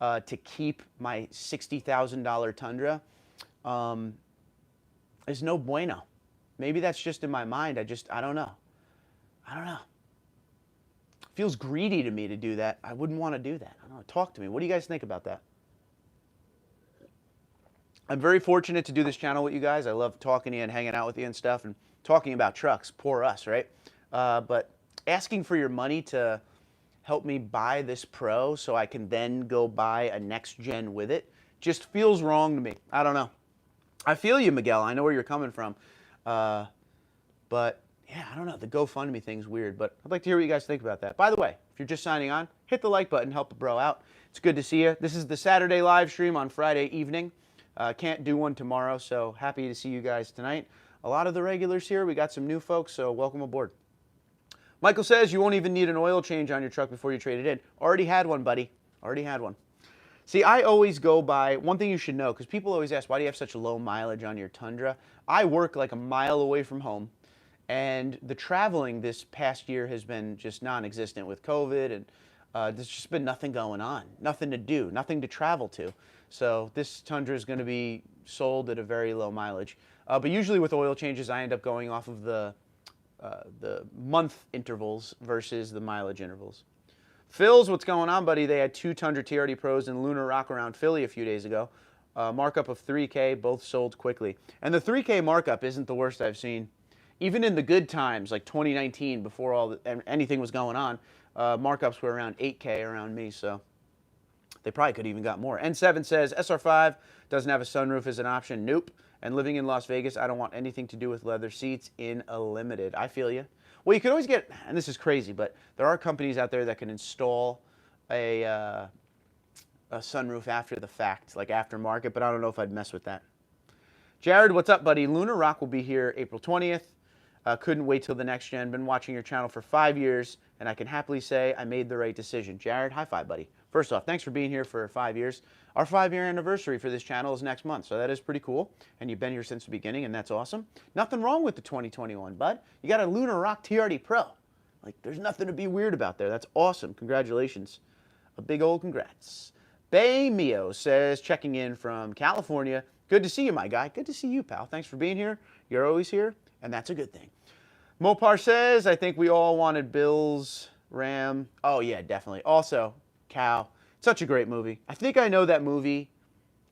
to keep my $60,000 Tundra is no bueno. Maybe that's just in my mind. I don't know. I don't know. Feels greedy to me to do that. I wouldn't want to do that. I don't know. Talk to me. What do you guys think about that? I'm very fortunate to do this channel with you guys. I love talking to you and hanging out with you and stuff and talking about trucks. Poor us, right? But asking for your money to help me buy this Pro so I can then go buy a next gen with it just feels wrong to me. I don't know. I feel you, Miguel. I know where you're coming from. But yeah, I don't know. The GoFundMe thing's weird, but I'd like to hear what you guys think about that. By the way, if you're just signing on, hit the like button, help a bro out. It's good to see you. This is the Saturday live stream on Friday evening. Can't do one tomorrow, so happy to see you guys tonight. A lot of the regulars here. We got some new folks, so welcome aboard. Michael says you won't even need an oil change on your truck before you trade it in. Already had one, buddy. Already had one. See, I always go by, one thing you should know, because people always ask, why do you have such low mileage on your Tundra? I work like a mile away from home, and the traveling this past year has been just non-existent with COVID, and There's just been nothing going on, nothing to do, nothing to travel to. So this Tundra is going to be sold at a very low mileage. But usually with oil changes, I end up going off of the month intervals versus the mileage intervals. Phil's, what's going on, buddy? They had 2 Tundra TRD Pros in Lunar Rock around Philly a few days ago. Markup of 3K, both sold quickly. And the 3K markup isn't the worst I've seen. Even in the good times, like 2019, before anything was going on, markups were around 8K around me, so they probably could even got more. N7 says, SR5 doesn't have a sunroof as an option. Nope. And living in Las Vegas, I don't want anything to do with leather seats in a limited. I feel you. Well, you could always get, and this is crazy, but there are companies out there that can install a sunroof after the fact, like aftermarket, but I don't know if I'd mess with that. Jared, what's up, buddy? Lunar Rock will be here April 20th. Couldn't wait till the next gen. Been watching your channel for 5 years, and I can happily say I made the right decision. Jared, high five, buddy. First off, thanks for being here for 5 years. Our 5-year anniversary for this channel is next month, so that is pretty cool. And you've been here since the beginning, and that's awesome. Nothing wrong with the 2021, bud. You got a Lunar Rock TRD Pro. Like, there's nothing to be weird about there. That's awesome. Congratulations. A big old congrats. Bay Mio says, checking in from California. Good to see you, my guy. Good to see you, pal. Thanks for being here. You're always here, and that's a good thing. Mopar says, I think we all wanted Bill's Ram. Oh, yeah, definitely. Also, Cow. Such a great movie. I think I know that movie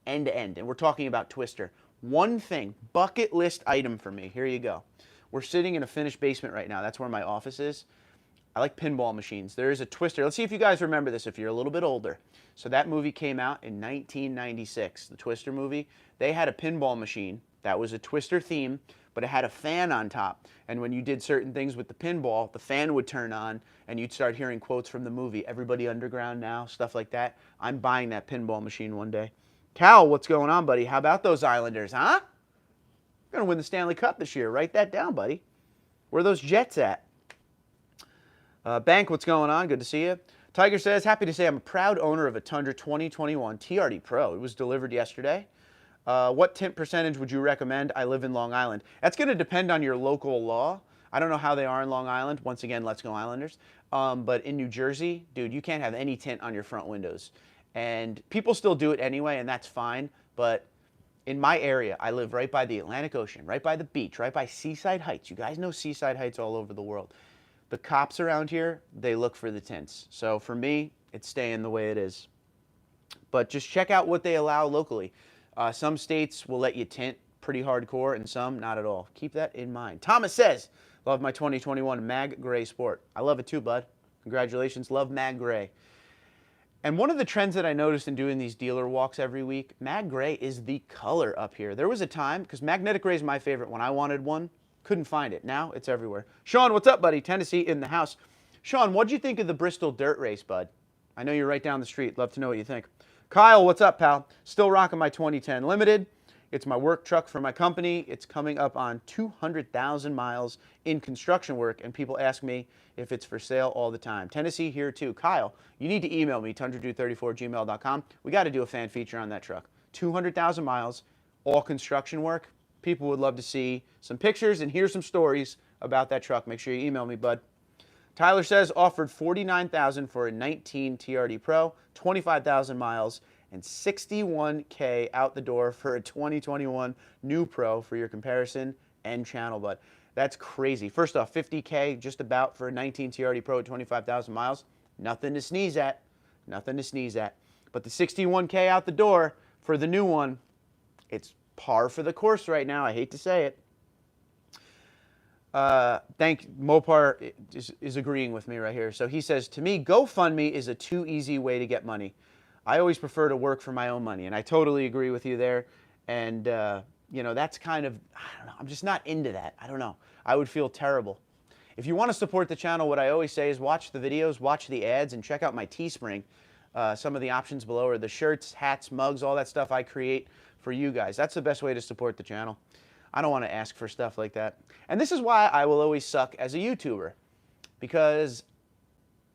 end to end, and we're talking about Twister. One thing, bucket list item for me. Here you go. We're sitting in a finished basement right now. That's where my office is. I like pinball machines. There is a Twister. Let's see if you guys remember this if you're a little bit older. So that movie came out in 1996, the Twister movie. They had a pinball machine that was a Twister theme, but it had a fan on top. And when you did certain things with the pinball, the fan would turn on and you'd start hearing quotes from the movie. Everybody underground now, stuff like that. I'm buying that pinball machine one day. Cal, what's going on, buddy? How about those Islanders, huh? We're going to win the Stanley Cup this year. Write that down, buddy. Where are those Jets at? Bank, what's going on? Good to see you. Tiger says, happy to say I'm a proud owner of a Tundra 2021 TRD Pro. It was delivered yesterday. What tint percentage would you recommend? I live in Long Island. That's going to depend on your local law. I don't know how they are in Long Island. Once again, let's go Islanders. But in New Jersey, dude, you can't have any tint on your front windows. And people still do it anyway, and that's fine. But in my area, I live right by the Atlantic Ocean, right by the beach, right by Seaside Heights. You guys know Seaside Heights all over the world. The cops around here, they look for the tints. So for me, it's staying the way it is. But just check out what they allow locally. Some states will let you tint pretty hardcore, and some not at all. Keep that in mind. Thomas says, love my 2021 Mag Gray Sport. I love it too, bud. Congratulations. Love Mag Gray. And one of the trends that I noticed in doing these dealer walks every week, Mag Gray is the color up here. There was a time, because Magnetic Gray is my favorite. When I wanted one, couldn't find it. Now it's everywhere. Sean, what's up, buddy? Tennessee in the house. Sean, what'd you think of the Bristol dirt race, bud? I know you're right down the street. Love to know what you think. Kyle, what's up, pal? Still rocking my 2010 Limited. It's my work truck for my company. It's coming up on 200,000 miles in construction work, and people ask me if it's for sale all the time. Tennessee here too. Kyle, you need to email me, TundraDude34@gmail.com. We got to do a fan feature on that truck. 200,000 miles, all construction work. People would love to see some pictures and hear some stories about that truck. Make sure you email me, bud. Tyler says, offered $49,000 for a 19 TRD Pro, 25,000 miles, and $61K out the door for a 2021 new Pro for your comparison and channel, bud. That's crazy. First off, $50K just about for a 19 TRD Pro at 25,000 miles. Nothing to sneeze at. Nothing to sneeze at. But the $61K out the door for the new one, it's par for the course right now. I hate to say it. Mopar is agreeing with me right here. So he says, to me, GoFundMe is a too easy way to get money. I always prefer to work for my own money. And I totally agree with you there. And, you know, that's kind of, I don't know, I'm just not into that. I don't know. I would feel terrible. If you want to support the channel, what I always say is watch the videos, watch the ads, and check out my Teespring. Some of the options below are the shirts, hats, mugs, all that stuff I create for you guys. That's the best way to support the channel. I don't want to ask for stuff like that. And this is why I will always suck as a YouTuber, because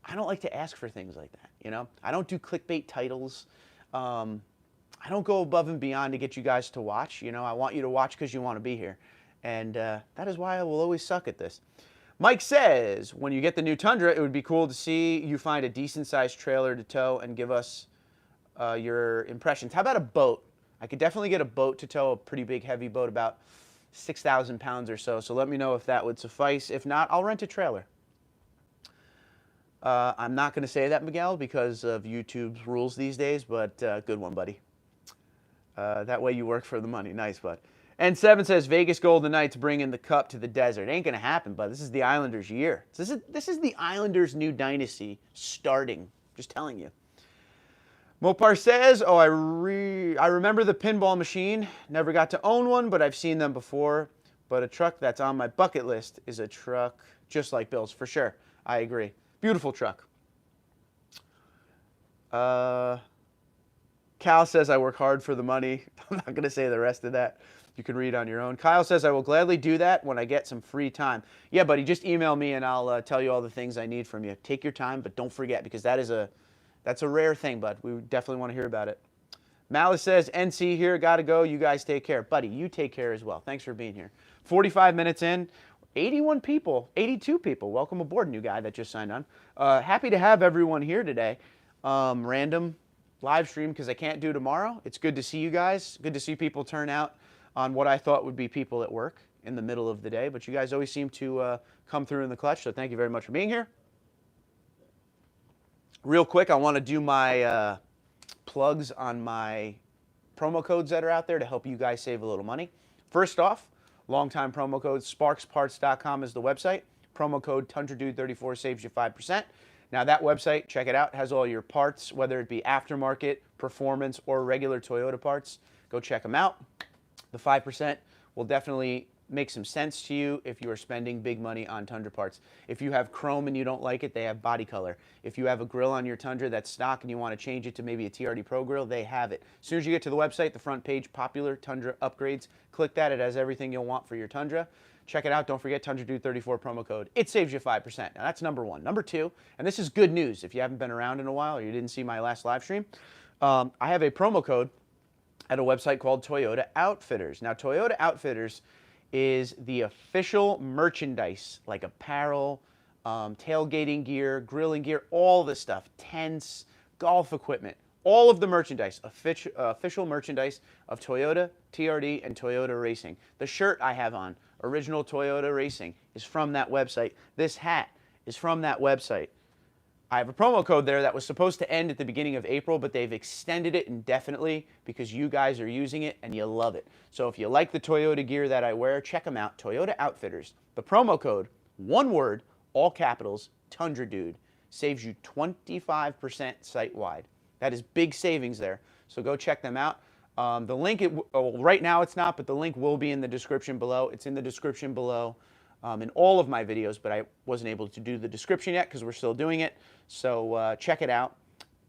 I don't like to ask for things like that, you know? I don't do clickbait titles. I don't go above and beyond to get you guys to watch. You know, I want you to watch because you want to be here. And that is why I will always suck at this. Mike says, when you get the new Tundra, it would be cool to see you find a decent-sized trailer to tow and give us your impressions. How about a boat? I could definitely get a boat to tow, a pretty big, heavy boat, about 6,000 pounds or so. So let me know if that would suffice. If not, I'll rent a trailer. I'm not going to say that, Miguel, because of YouTube's rules these days, but good one, buddy. That way you work for the money. Nice, bud. And 7 says, Vegas Golden Knights bring in the cup to the desert. Ain't going to happen, bud. This is the Islanders' year. This is the Islanders' new dynasty starting. Just telling you. Mopar says, oh, I remember the pinball machine. Never got to own one, but I've seen them before. But a truck that's on my bucket list is a truck just like Bill's, for sure. I agree. Beautiful truck. Cal says, I work hard for the money. I'm not going to say the rest of that. You can read on your own. Kyle says, I will gladly do that when I get some free time. Yeah, buddy, just email me and I'll tell you all the things I need from you. Take your time, but don't forget, because that's a rare thing, bud. We definitely want to hear about it. Malice says, NC here, gotta go. You guys take care. Buddy, you take care as well. Thanks for being here. 45 minutes in, 81 people, 82 people. Welcome aboard, new guy that just signed on. Happy to have everyone here today. Random live stream because I can't do tomorrow. It's good to see you guys. Good to see people turn out on what I thought would be people at work in the middle of the day. But you guys always seem to come through in the clutch, so thank you very much for being here. Real quick, I want to do my plugs on my promo codes that are out there to help you guys save a little money. First off, long-time promo code, sparksparts.com is the website. Promo code TundraDude34 saves you 5%. Now that website, check it out, has all your parts, whether it be aftermarket, performance, or regular Toyota parts. Go check them out. The 5% will definitely make some sense to you if you are spending big money on Tundra parts. If you have chrome and you don't like it, they have body color. If you have a grill on your Tundra that's stock and you want to change it to maybe a TRD Pro grill, they have it. As soon as you get to the website, the front page, popular Tundra upgrades, click that. It has everything you'll want for your Tundra. Check it out. Don't forget TundraDude34 promo code. It saves you 5%. Now that's number one. Number two, and this is good news if you haven't been around in a while or you didn't see my last live stream, I have a promo code at a website called Toyota Outfitters. Now, Toyota Outfitters is the official merchandise, like apparel, tailgating gear, grilling gear, all this stuff, tents, golf equipment, all of the merchandise, official merchandise of Toyota, TRD, and Toyota Racing. The shirt I have on, original Toyota Racing, is from that website. This hat is from that website. I have a promo code there that was supposed to end at the beginning of April, but they've extended it indefinitely because you guys are using it and you love it. So if you like the Toyota gear that I wear, check them out, Toyota Outfitters. The promo code, one word, all capitals, TundraDude, saves you 25% site-wide. That is big savings there. So go check them out. The link, right now it's not, but the link will be in the description below. It's in the description below in all of my videos, but I wasn't able to do the description yet because we're still doing it. So check it out.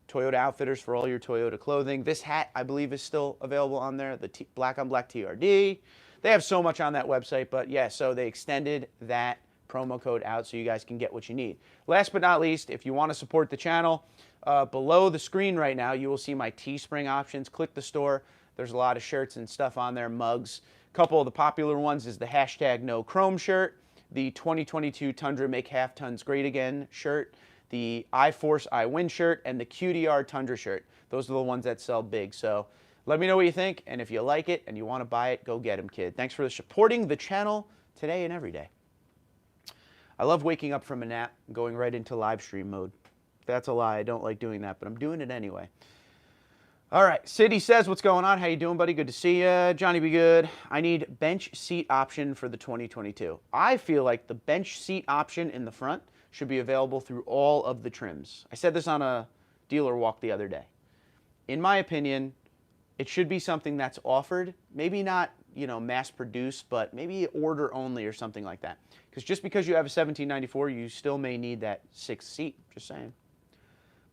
Toyota Outfitters for all your Toyota clothing. This hat, I believe, is still available on there, the black on black TRD. They have so much on that website, but yeah, so they extended that promo code out so you guys can get what you need. Last but not least, if you want to support the channel, below the screen right now, you will see my Teespring options. Click the store. There's a lot of shirts and stuff on there, mugs. A couple of the popular ones is the hashtag No Chrome shirt, the 2022 Tundra Make Half Tons Great Again shirt, the I Force I Win shirt, and the QDR Tundra shirt. Those are the ones that sell big. So let me know what you think, and if you like it and you want to buy it, go get them, kid. Thanks for supporting the channel today and every day. I love waking up from a nap and going right into live stream mode. That's a lie. I don't like doing that, but I'm doing it anyway. All right, City says, what's going on? How you doing, buddy? Good to see you. Johnny, be good. I need bench seat option for the 2022. I feel like the bench seat option in the front should be available through all of the trims. I said this on a dealer walk the other day. In my opinion, it should be something that's offered, maybe not, you know, mass produced, but maybe order only or something like that. Because just because you have a 1794, you still may need that 6th seat, just saying.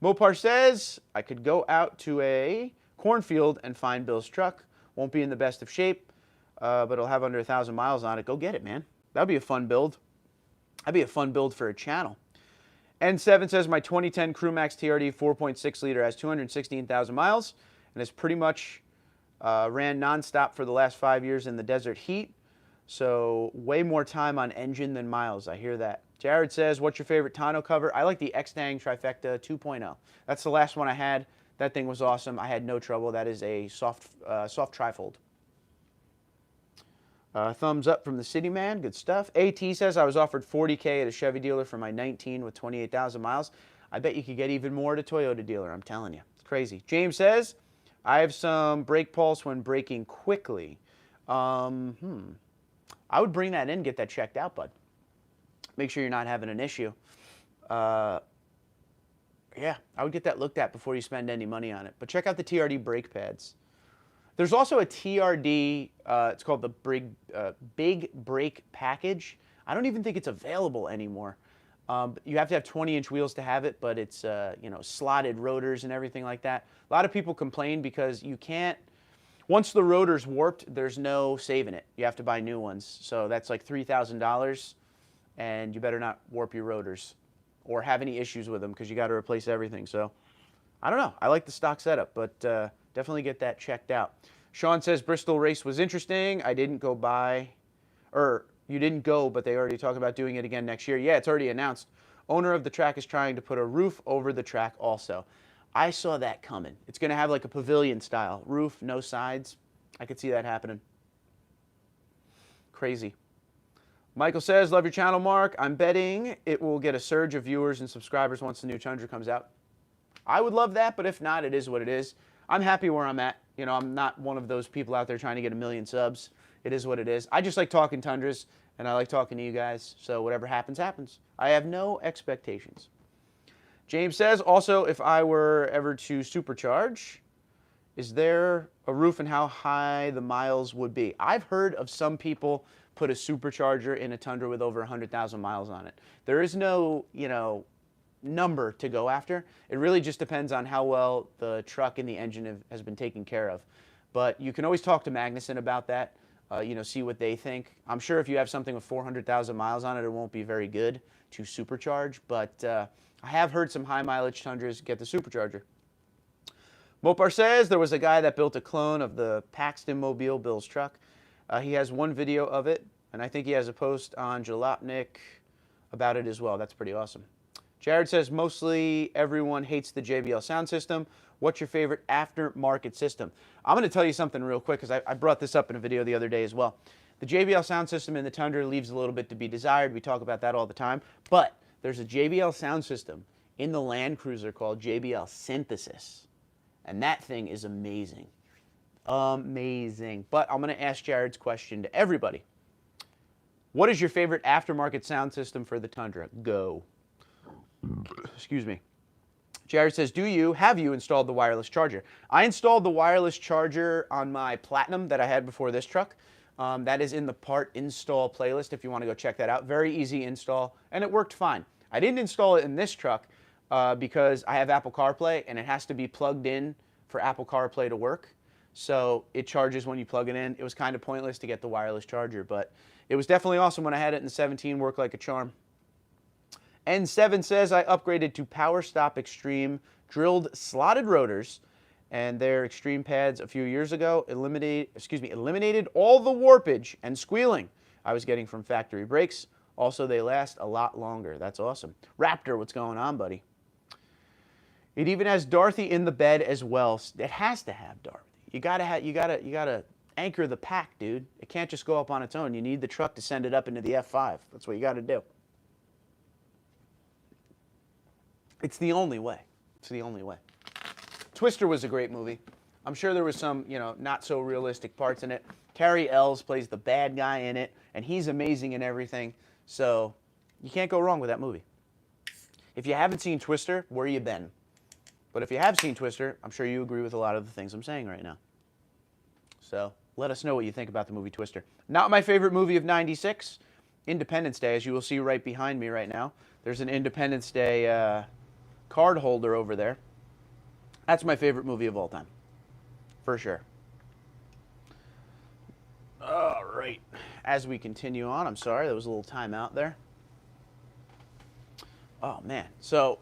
Mopar says, I could go out to a cornfield and find Bill's truck. Won't be in the best of shape, but it'll have under 1,000 miles on it. Go get it, man. That'd be a fun build. That'd be a fun build for a channel. N7 says, my 2010 Crewmax TRD 4.6 liter has 216,000 miles and has pretty much ran nonstop for the last 5 years in the desert heat. So way more time on engine than miles. I hear that. Jared says, what's your favorite tonneau cover? I like the X-Dang Trifecta 2.0. That's the last one I had. That thing was awesome. I had no trouble. That is a soft trifold. Thumbs up from the City Man. Good stuff. AT says, I was offered $40K at a Chevy dealer for my 19 with 28,000 miles. I bet you could get even more at a Toyota dealer. I'm telling you. It's crazy. James says, I have some brake pulse when braking quickly. I would bring that in, get that checked out, bud. Make sure you're not having an issue. Yeah, I would get that looked at before you spend any money on it. But check out the TRD brake pads. There's also a TRD, it's called the Big Brake Package. I don't even think it's available anymore. You have to have 20-inch wheels to have it, but it's slotted rotors and everything like that. A lot of people complain because you can't, once the rotor's warped, there's no saving it. You have to buy new ones. So that's like $3,000, and you better not warp your rotors or have any issues with them because you got to replace everything. So I don't know. I like the stock setup, but definitely get that checked out. Sean says Bristol race was interesting. I didn't go by, or you didn't go, but they already talk about doing it again next year. Yeah, it's already announced. Owner of the track is trying to put a roof over the track also. I saw that coming. It's going to have like a pavilion style roof, no sides. I could see that happening. Crazy. Michael says, love your channel, Mark. I'm betting it will get a surge of viewers and subscribers once the new Tundra comes out. I would love that, but if not, it is what it is. I'm happy where I'm at. You know, I'm not one of those people out there trying to get 1 million subs. It is what it is. I just like talking Tundras, and I like talking to you guys. So whatever happens, happens. I have no expectations. James says, also, if I were ever to supercharge, is there a roof and how high the miles would be? I've heard of some people put a supercharger in a Tundra with over 100,000 miles on it. There is no, number to go after. It really just depends on how well the truck and the engine has been taken care of. But you can always talk to Magnuson about that, see what they think. I'm sure if you have something with 400,000 miles on it, it won't be very good to supercharge, but I have heard some high mileage Tundras get the supercharger. Mopar says there was a guy that built a clone of the Paxton Mobile, Bill's truck. He has one video of it, and I think he has a post on Jalopnik about it as well. That's pretty awesome. Jared says mostly everyone hates the JBL sound system. What's your favorite aftermarket system? I'm going to tell you something real quick because I brought this up in a video the other day as well. The JBL sound system in the Tundra leaves a little bit to be desired. We talk about that all the time. But there's a JBL sound system in the Land Cruiser called JBL Synthesis. And that thing is amazing. Amazing. But I'm going to ask Jared's question to everybody. What is your favorite aftermarket sound system for the Tundra? Go. Excuse me. Jared says, have you installed the wireless charger? I installed the wireless charger on my Platinum that I had before this truck. That is in the part install playlist if you want to go check that out. Very easy install, and it worked fine. I didn't install it in this truck because I have Apple CarPlay, and it has to be plugged in for Apple CarPlay to work. So it charges when you plug it in. It was kind of pointless to get the wireless charger, but it was definitely awesome when I had it in the 17, worked like a charm. N7 says I upgraded to Power Stop Extreme drilled slotted rotors, and their extreme pads a few years ago eliminated all the warpage and squealing I was getting from factory brakes. Also, they last a lot longer. That's awesome. Raptor, what's going on, buddy? It even has Dorothy in the bed as well. It has to have Dorothy. You gotta anchor the pack, dude. It can't just go up on its own. You need the truck to send it up into the F5. That's what you got to do. It's the only way. It's the only way. Twister was a great movie. I'm sure there was some, not so realistic parts in it. Cary Ells plays the bad guy in it, and he's amazing in everything. So you can't go wrong with that movie. If you haven't seen Twister, where you been? But if you have seen Twister, I'm sure you agree with a lot of the things I'm saying right now. So let us know what you think about the movie Twister. Not my favorite movie of '96, Independence Day, as you will see right behind me right now. There's an Independence Day card holder over there. That's my favorite movie of all time, for sure. All right, as we continue on, I'm sorry, there was a little timeout there. Oh, man. So,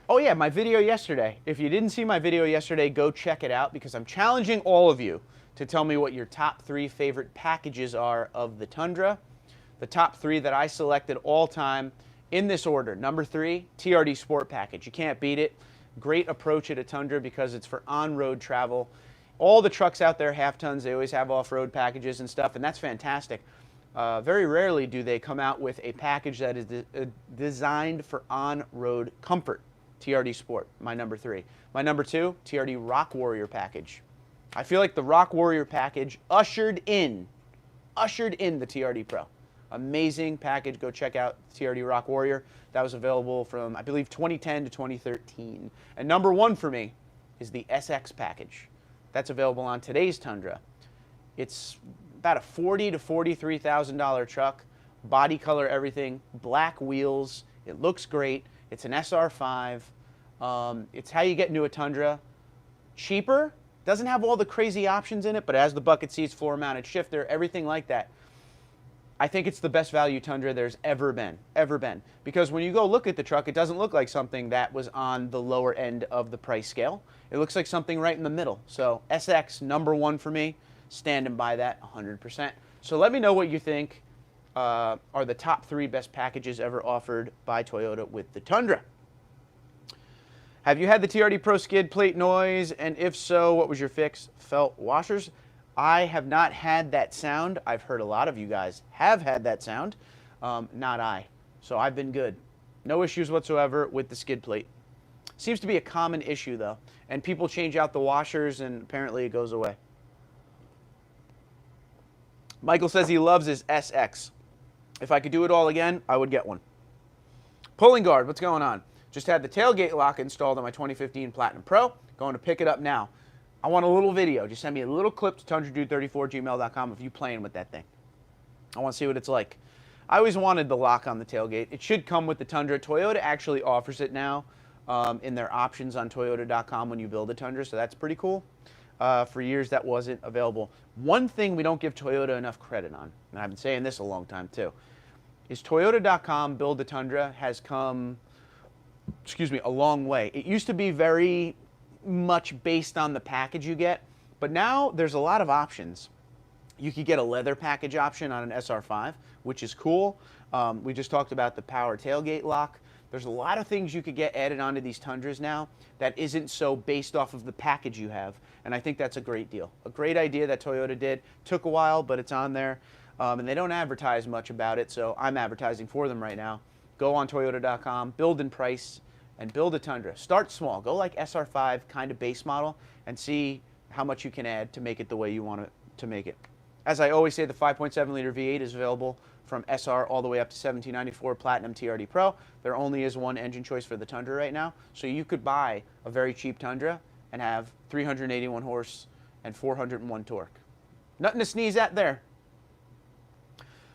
oh, yeah, my video yesterday. If you didn't see my video yesterday, go check it out because I'm challenging all of you to tell me what your top 3 favorite packages are of the Tundra. The top 3 that I selected all time in this order. Number 3, TRD Sport Package. You can't beat it. Great approach at a Tundra because it's for on-road travel. All the trucks out there, half tons, they always have off-road packages and stuff, and that's fantastic. Very rarely do they come out with a package that is designed for on-road comfort. TRD Sport, my number 3. My number 2, TRD Rock Warrior Package. I feel like the Rock Warrior Package ushered in the TRD Pro. Amazing package. Go check out TRD Rock Warrior. That was available from, I believe, 2010 to 2013. And number 1 for me is the SX package. That's available on today's Tundra. It's about a $40,000 to $43,000 truck. Body color, everything. Black wheels. It looks great. It's an SR5. It's how you get into a Tundra. Cheaper. Doesn't have all the crazy options in it, but it has the bucket seats, floor-mounted shifter, everything like that. I think it's the best value Tundra there's ever been. Because when you go look at the truck, it doesn't look like something that was on the lower end of the price scale. It looks like something right in the middle. So SX, number 1 for me, standing by that 100%. So let me know what you think are the top 3 best packages ever offered by Toyota with the Tundra. Have you had the TRD Pro skid plate noise? And if so, what was your fix? Felt washers? I have not had that sound. I've heard a lot of you guys have had that sound. Not I. So I've been good. No issues whatsoever with the skid plate. Seems to be a common issue though. And people change out the washers and apparently it goes away. Michael says he loves his SX. If I could do it all again, I would get one. Pulling guard, what's going on? Just had the tailgate lock installed on my 2015 Platinum Pro. Going to pick it up now. I want a little video. Just send me a little clip to TundraDude34@gmail.com of you playing with that thing. I want to see what it's like. I always wanted the lock on the tailgate. It should come with the Tundra. Toyota actually offers it now in their options on Toyota.com when you build a Tundra, so that's pretty cool. For years, that wasn't available. One thing we don't give Toyota enough credit on, and I've been saying this a long time too, is Toyota.com Build a Tundra has come, a long way. It used to be very much based on the package you get, but now there's a lot of options. You could get a leather package option on an SR5, which is cool. We just talked about the power tailgate lock. There's a lot of things you could get added onto these Tundras now that isn't so based off of the package you have, and I think that's a great deal. A great idea that Toyota did. Took a while, but it's on there, and they don't advertise much about it, so I'm advertising for them right now. Go on Toyota.com, build and price, and build a Tundra. Start small. Go like SR5 kind of base model and see how much you can add to make it the way you want it to make it. As I always say, the 5.7 liter V8 is available from SR all the way up to 1794 Platinum TRD Pro. There only is one engine choice for the Tundra right now, so you could buy a very cheap Tundra and have 381 horse and 401 torque. Nothing to sneeze at there.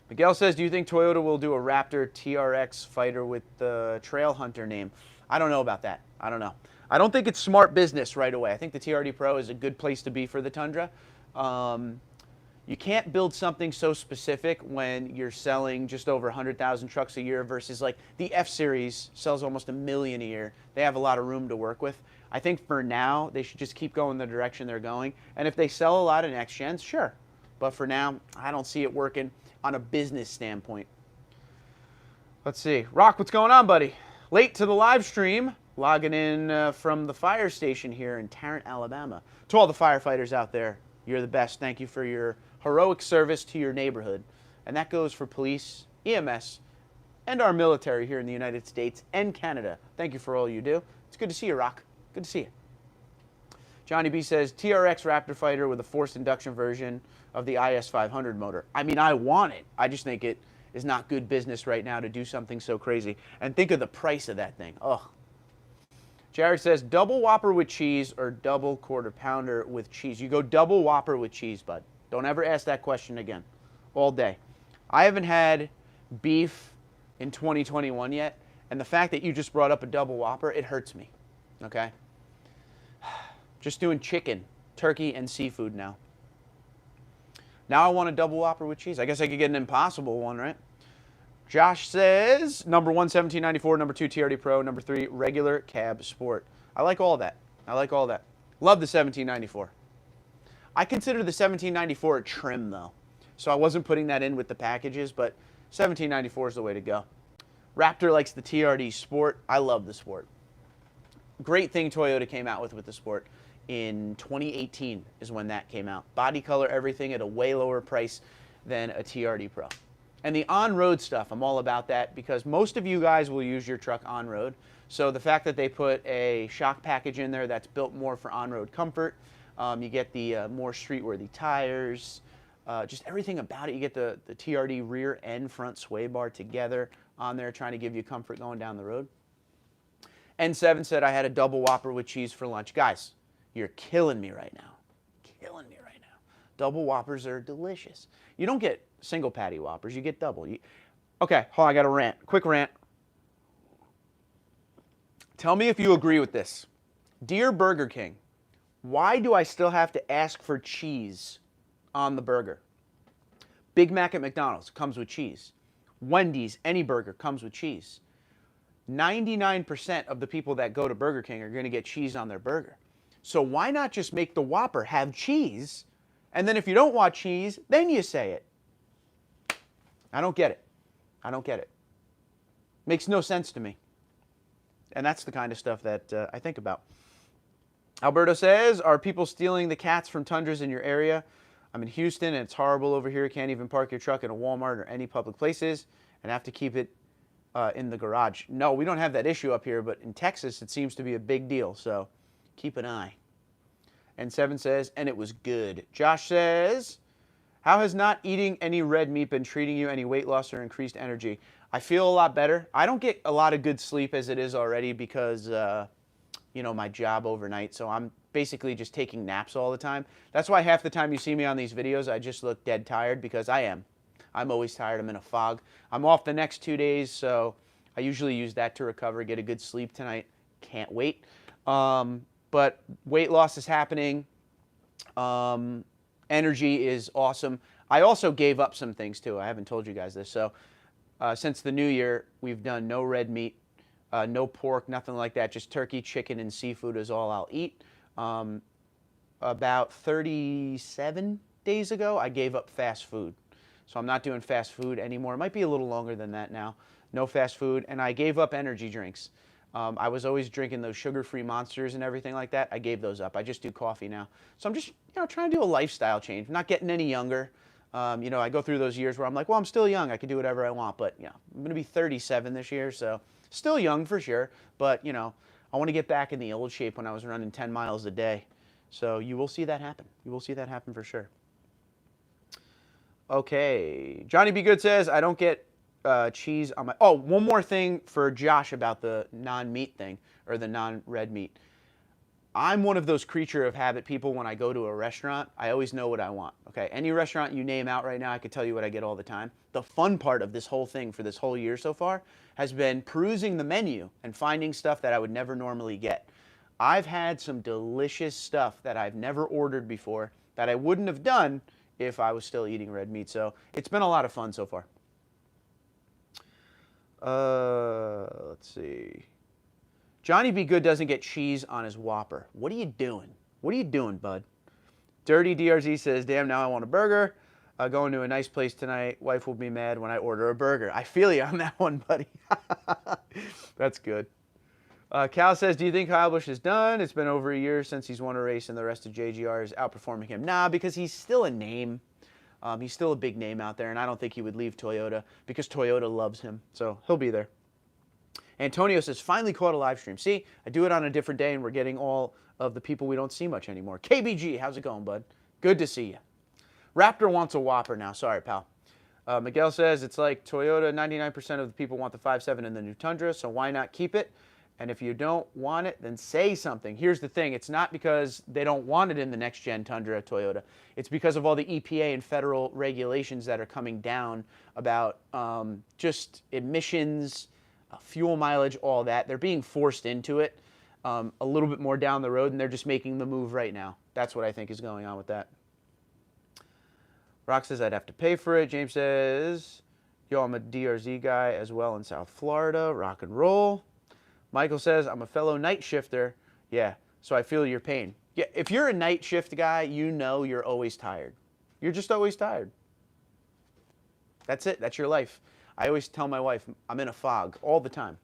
Miguel says, do you think Toyota will do a Raptor TRX fighter with the Trail Hunter name? I don't know about that. I don't know. I don't think it's smart business right away. I think the TRD Pro is a good place to be for the Tundra. You can't build something so specific when you're selling just over 100,000 trucks a year versus like the F-Series sells almost 1 million a year. They have a lot of room to work with. I think for now, they should just keep going the direction they're going. And if they sell a lot of next gens, sure. But for now, I don't see it working on a business standpoint. Let's see. Rock, what's going on, buddy? Late to the live stream, logging in from the fire station here in Tarrant, Alabama. To all the firefighters out there, you're the best. Thank you for your heroic service to your neighborhood. And that goes for police, EMS, and our military here in the United States and Canada. Thank you for all you do. It's good to see you, Rock. Good to see you. Johnny B says, TRX Raptor fighter with a forced induction version of the IS500 motor. I mean, I want it. I just think it is not good business right now to do something so crazy. And think of the price of that thing. Ugh. Jared says, double Whopper with cheese or double Quarter Pounder with cheese? You go double Whopper with cheese, bud. Don't ever ask that question again. All day. I haven't had beef in 2021 yet, and the fact that you just brought up a double Whopper, it hurts me. Okay? Just doing chicken, turkey, and seafood now. Now I want a double Whopper with cheese. I guess I could get an Impossible one, right? Josh says, number 1, 1794, number 2, TRD Pro, number 3, regular cab sport. I like all that. I like all that. Love the 1794. I consider the 1794 a trim, though. So I wasn't putting that in with the packages, but $17.94 is the way to go. Raptor likes the TRD Sport. I love the Sport. Great thing Toyota came out with the Sport in 2018 is when that came out. Body color, everything at a way lower price than a TRD Pro. And the on-road stuff, I'm all about that because most of you guys will use your truck on-road. So the fact that they put a shock package in there that's built more for on-road comfort, you get the more street-worthy tires, just everything about it. You get the TRD rear and front sway bar together on there, trying to give you comfort going down the road. N7 said I had a double Whopper with cheese for lunch. Guys, you're killing me right now. Killing me right now. Double Whoppers are delicious. You don't get single patty Whoppers, you get double. Okay, hold on, I got a rant. Quick rant. Tell me if you agree with this. Dear Burger King, why do I still have to ask for cheese on the burger? Big Mac at McDonald's comes with cheese. Wendy's, any burger, comes with cheese. 99% of the people that go to Burger King are going to get cheese on their burger. So why not just make the Whopper have cheese, and then if you don't want cheese, then you say it? I don't get it. I don't get it. Makes no sense to me. And that's the kind of stuff that I think about. Alberto says, are people stealing the cats from Tundras in your area? I'm in Houston, and it's horrible over here. Can't even park your truck in a Walmart or any public places and have to keep it in the garage. No, we don't have that issue up here, but in Texas, it seems to be a big deal, so keep an eye. And 7 says, and it was good. Josh says, how has not eating any red meat been treating you? Any weight loss or increased energy? I feel a lot better. I don't get a lot of good sleep as it is already because, you know, my job overnight, so I'm basically just taking naps all the time. That's why half the time you see me on these videos, I just look dead tired because I am. I'm always tired. I'm in a fog. I'm off the next 2 days, so I usually use that to recover, get a good sleep tonight. Can't wait. But weight loss is happening. Energy is awesome. I also gave up some things too. I haven't told you guys this. So since the new year, we've done no red meat, no pork, nothing like that. Just turkey, chicken, and seafood is all I'll eat. About 37 days ago, I gave up fast food. So I'm not doing fast food anymore. It might be a little longer than that now. No fast food. And I gave up energy drinks. I was always drinking those sugar-free Monsters and everything like that. I gave those up. I just do coffee now. So I'm just, trying to do a lifestyle change. I'm not getting any younger. I go through those years where I'm like, well, I'm still young. I can do whatever I want. But, I'm going to be 37 this year, so still young for sure. But, I want to get back in the old shape when I was running 10 miles a day. So you will see that happen. You will see that happen for sure. Okay. Johnny B. Good says, I don't get cheese on my... Oh, one more thing for Josh about the non-meat thing, or the non-red meat. I'm one of those creature of habit people. When I go to a restaurant, I always know what I want. Okay, any restaurant you name out right now, I could tell you what I get all the time. The fun part of this whole thing for this whole year so far has been perusing the menu and finding stuff that I would never normally get. I've had some delicious stuff that I've never ordered before that I wouldn't have done if I was still eating red meat. So it's been a lot of fun so far. Let's see. Johnny B. Good doesn't get cheese on his Whopper. What are you doing? What are you doing, bud? Dirty DRZ says, damn, now I want a burger. Going to a nice place tonight. Wife will be mad when I order a burger. I feel you on that one, buddy. That's good. Cal says, do you think Kyle Busch is done? It's been over a year since he's won a race and the rest of JGR is outperforming him. Nah, because he's still a name. He's still a big name out there, and I don't think he would leave Toyota because Toyota loves him. So he'll be there. Antonio says, finally caught a live stream. See, I do it on a different day, and we're getting all of the people we don't see much anymore. KBG, how's it going, bud? Good to see you. Raptor wants a Whopper now. Sorry, pal. Miguel says, it's like Toyota, 99% of the people want the 5.7 in the new Tundra, so why not keep it? And if you don't want it, then say something. Here's the thing. It's not because they don't want it in the next-gen Tundra at Toyota. It's because of all the EPA and federal regulations that are coming down about just emissions, fuel mileage, all that. They're being forced into it a little bit more down the road, and they're just making the move right now. That's what I think is going on with that. Rock says, I'd have to pay for it. James says, yo, I'm a DRZ guy as well in South Florida. Rock and roll. Michael says, I'm a fellow night shifter. Yeah, so I feel your pain. Yeah, if you're a night shift guy, you know you're always tired. You're just always tired. That's it. That's your life. I always tell my wife I'm in a fog all the time.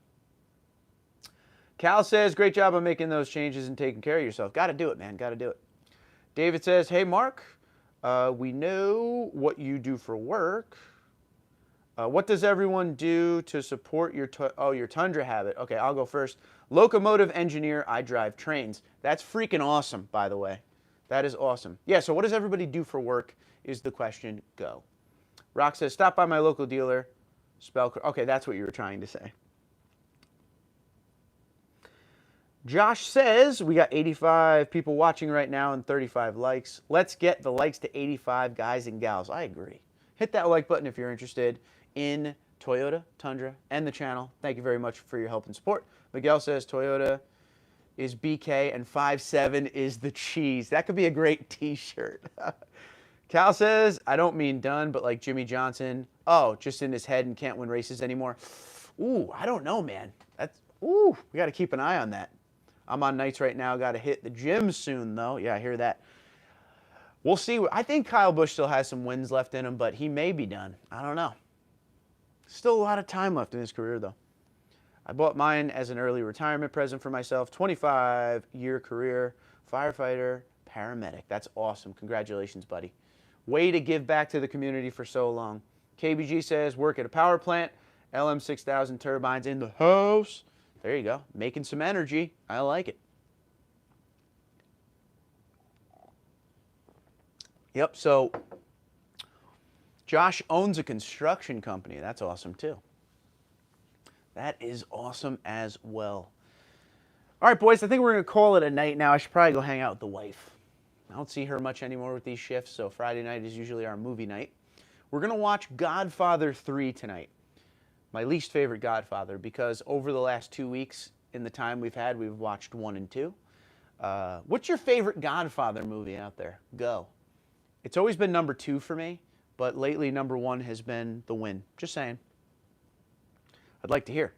Cal says, great job on making those changes and taking care of yourself. Got to do it, man. Got to do it. David says, hey, Mark, we know what you do for work. What does everyone do to support your Tundra habit? Okay, I'll go first. Locomotive engineer, I drive trains. That's freaking awesome, by the way. That is awesome. Yeah, so what does everybody do for work is the question. Go. Rock says, stop by my local dealer. Okay, that's what you were trying to say. Josh says, we got 85 people watching right now and 35 likes. Let's get the likes to 85 guys and gals. I agree. Hit that like button if you're interested in Toyota, Tundra, and the channel. Thank you very much for your help and support. Miguel says Toyota is BK and 5'7" is the cheese. That could be a great t-shirt. Cal says, I don't mean done, but like Jimmy Johnson. Oh, just in his head and can't win races anymore. Ooh, I don't know, man. We got to keep an eye on that. I'm on nights right now. Got to hit the gym soon, though. Yeah, I hear that. We'll see. I think Kyle Busch still has some wins left in him, but he may be done. I don't know. Still a lot of time left in his career, though. I bought mine as an early retirement present for myself. 25-year career, firefighter, paramedic. That's awesome. Congratulations, buddy. Way to give back to the community for so long. KBG says, work at a power plant. LM6000 turbines in the house. There you go. Making some energy. I like it. Yep, so Josh owns a construction company. That's awesome, too. That is awesome as well. All right, boys, I think we're going to call it a night now. I should probably go hang out with the wife. I don't see her much anymore with these shifts, so Friday night is usually our movie night. We're going to watch Godfather 3 tonight. My least favorite Godfather, because over the last 2 weeks, in the time we've had, we've watched 1 and 2. What's your favorite Godfather movie out there? Go. It's always been number 2 for me, but lately number 1 has been the win. Just saying. I'd like to hear.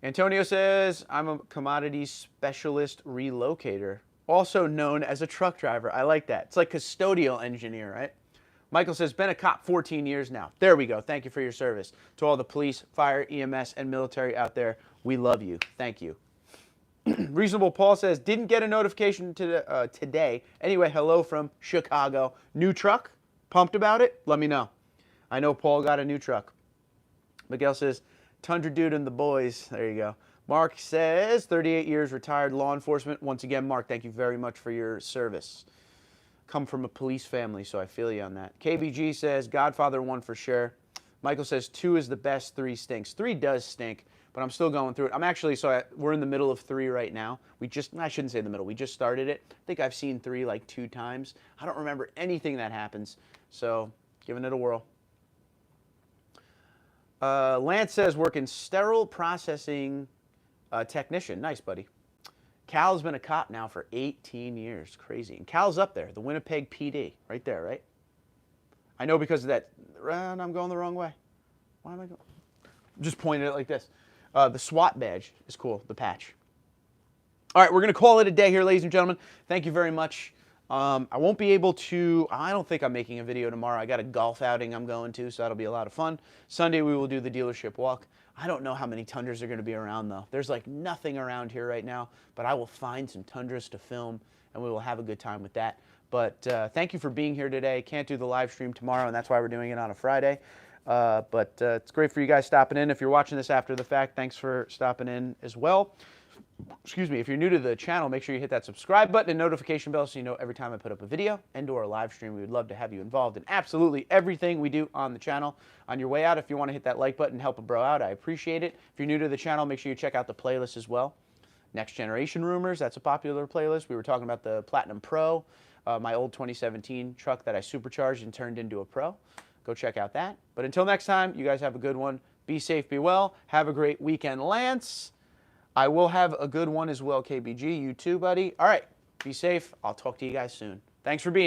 Antonio says, I'm a commodities specialist relocator, also known as a truck driver. I like that. It's like custodial engineer, right? Michael says, been a cop 14 years now. There we go. Thank you for your service. To all the police, fire, EMS, and military out there, we love you. Thank you. Reasonable Paul says, didn't get a notification today. Anyway, hello from Chicago. New truck? Pumped about it? Let me know. I know Paul got a new truck. Miguel says, Tundra Dude and the boys. There you go. Mark says, 38 years retired law enforcement. Once again, Mark, thank you very much for your service. Come from a police family, so I feel you on that. KBG says, Godfather 1 for sure. Michael says, 2 is the best, 3 stinks. 3 does stink, but I'm still going through it. I'm actually, we're in the middle of 3 right now. I shouldn't say the middle. We just started it. I think I've seen 3 like 2 times. I don't remember anything that happens, so giving it a whirl. Lance says, working sterile processing technician. Nice, buddy. Cal's been a cop now for 18 years. Crazy. And Cal's up there, the Winnipeg PD. Right there, right? I know because of that. I'm going the wrong way. Why am I going? Just pointed it like this. The SWAT badge is cool, the patch. All right, we're going to call it a day here, ladies and gentlemen. Thank you very much. I won't be able to, I don't think I'm making a video tomorrow. I got a golf outing I'm going to, so that'll be a lot of fun. Sunday, we will do the dealership walk. I don't know how many Tundras are going to be around, though. There's like nothing around here right now, but I will find some Tundras to film, and we will have a good time with that. But thank you for being here today. Can't do the live stream tomorrow, and that's why we're doing it on a Friday. But it's great for you guys stopping in. If you're watching this after the fact, thanks for stopping in as well. Excuse me, if you're new to the channel, make sure you hit that subscribe button and notification bell so you know every time I put up a video and or a live stream. We would love to have you involved in absolutely everything we do on the channel. On your way out, if you want to hit that like button, help a bro out, I appreciate it. If you're new to the channel, make sure you check out the playlist as well. Next Generation Rumors, that's a popular playlist. We were talking about the Platinum Pro, my old 2017 truck that I supercharged and turned into a Pro. Go check out that. But until next time, you guys have a good one. Be safe, be well. Have a great weekend, Lance. I will have a good one as well, KBG. You too, buddy. All right. Be safe. I'll talk to you guys soon. Thanks for being here.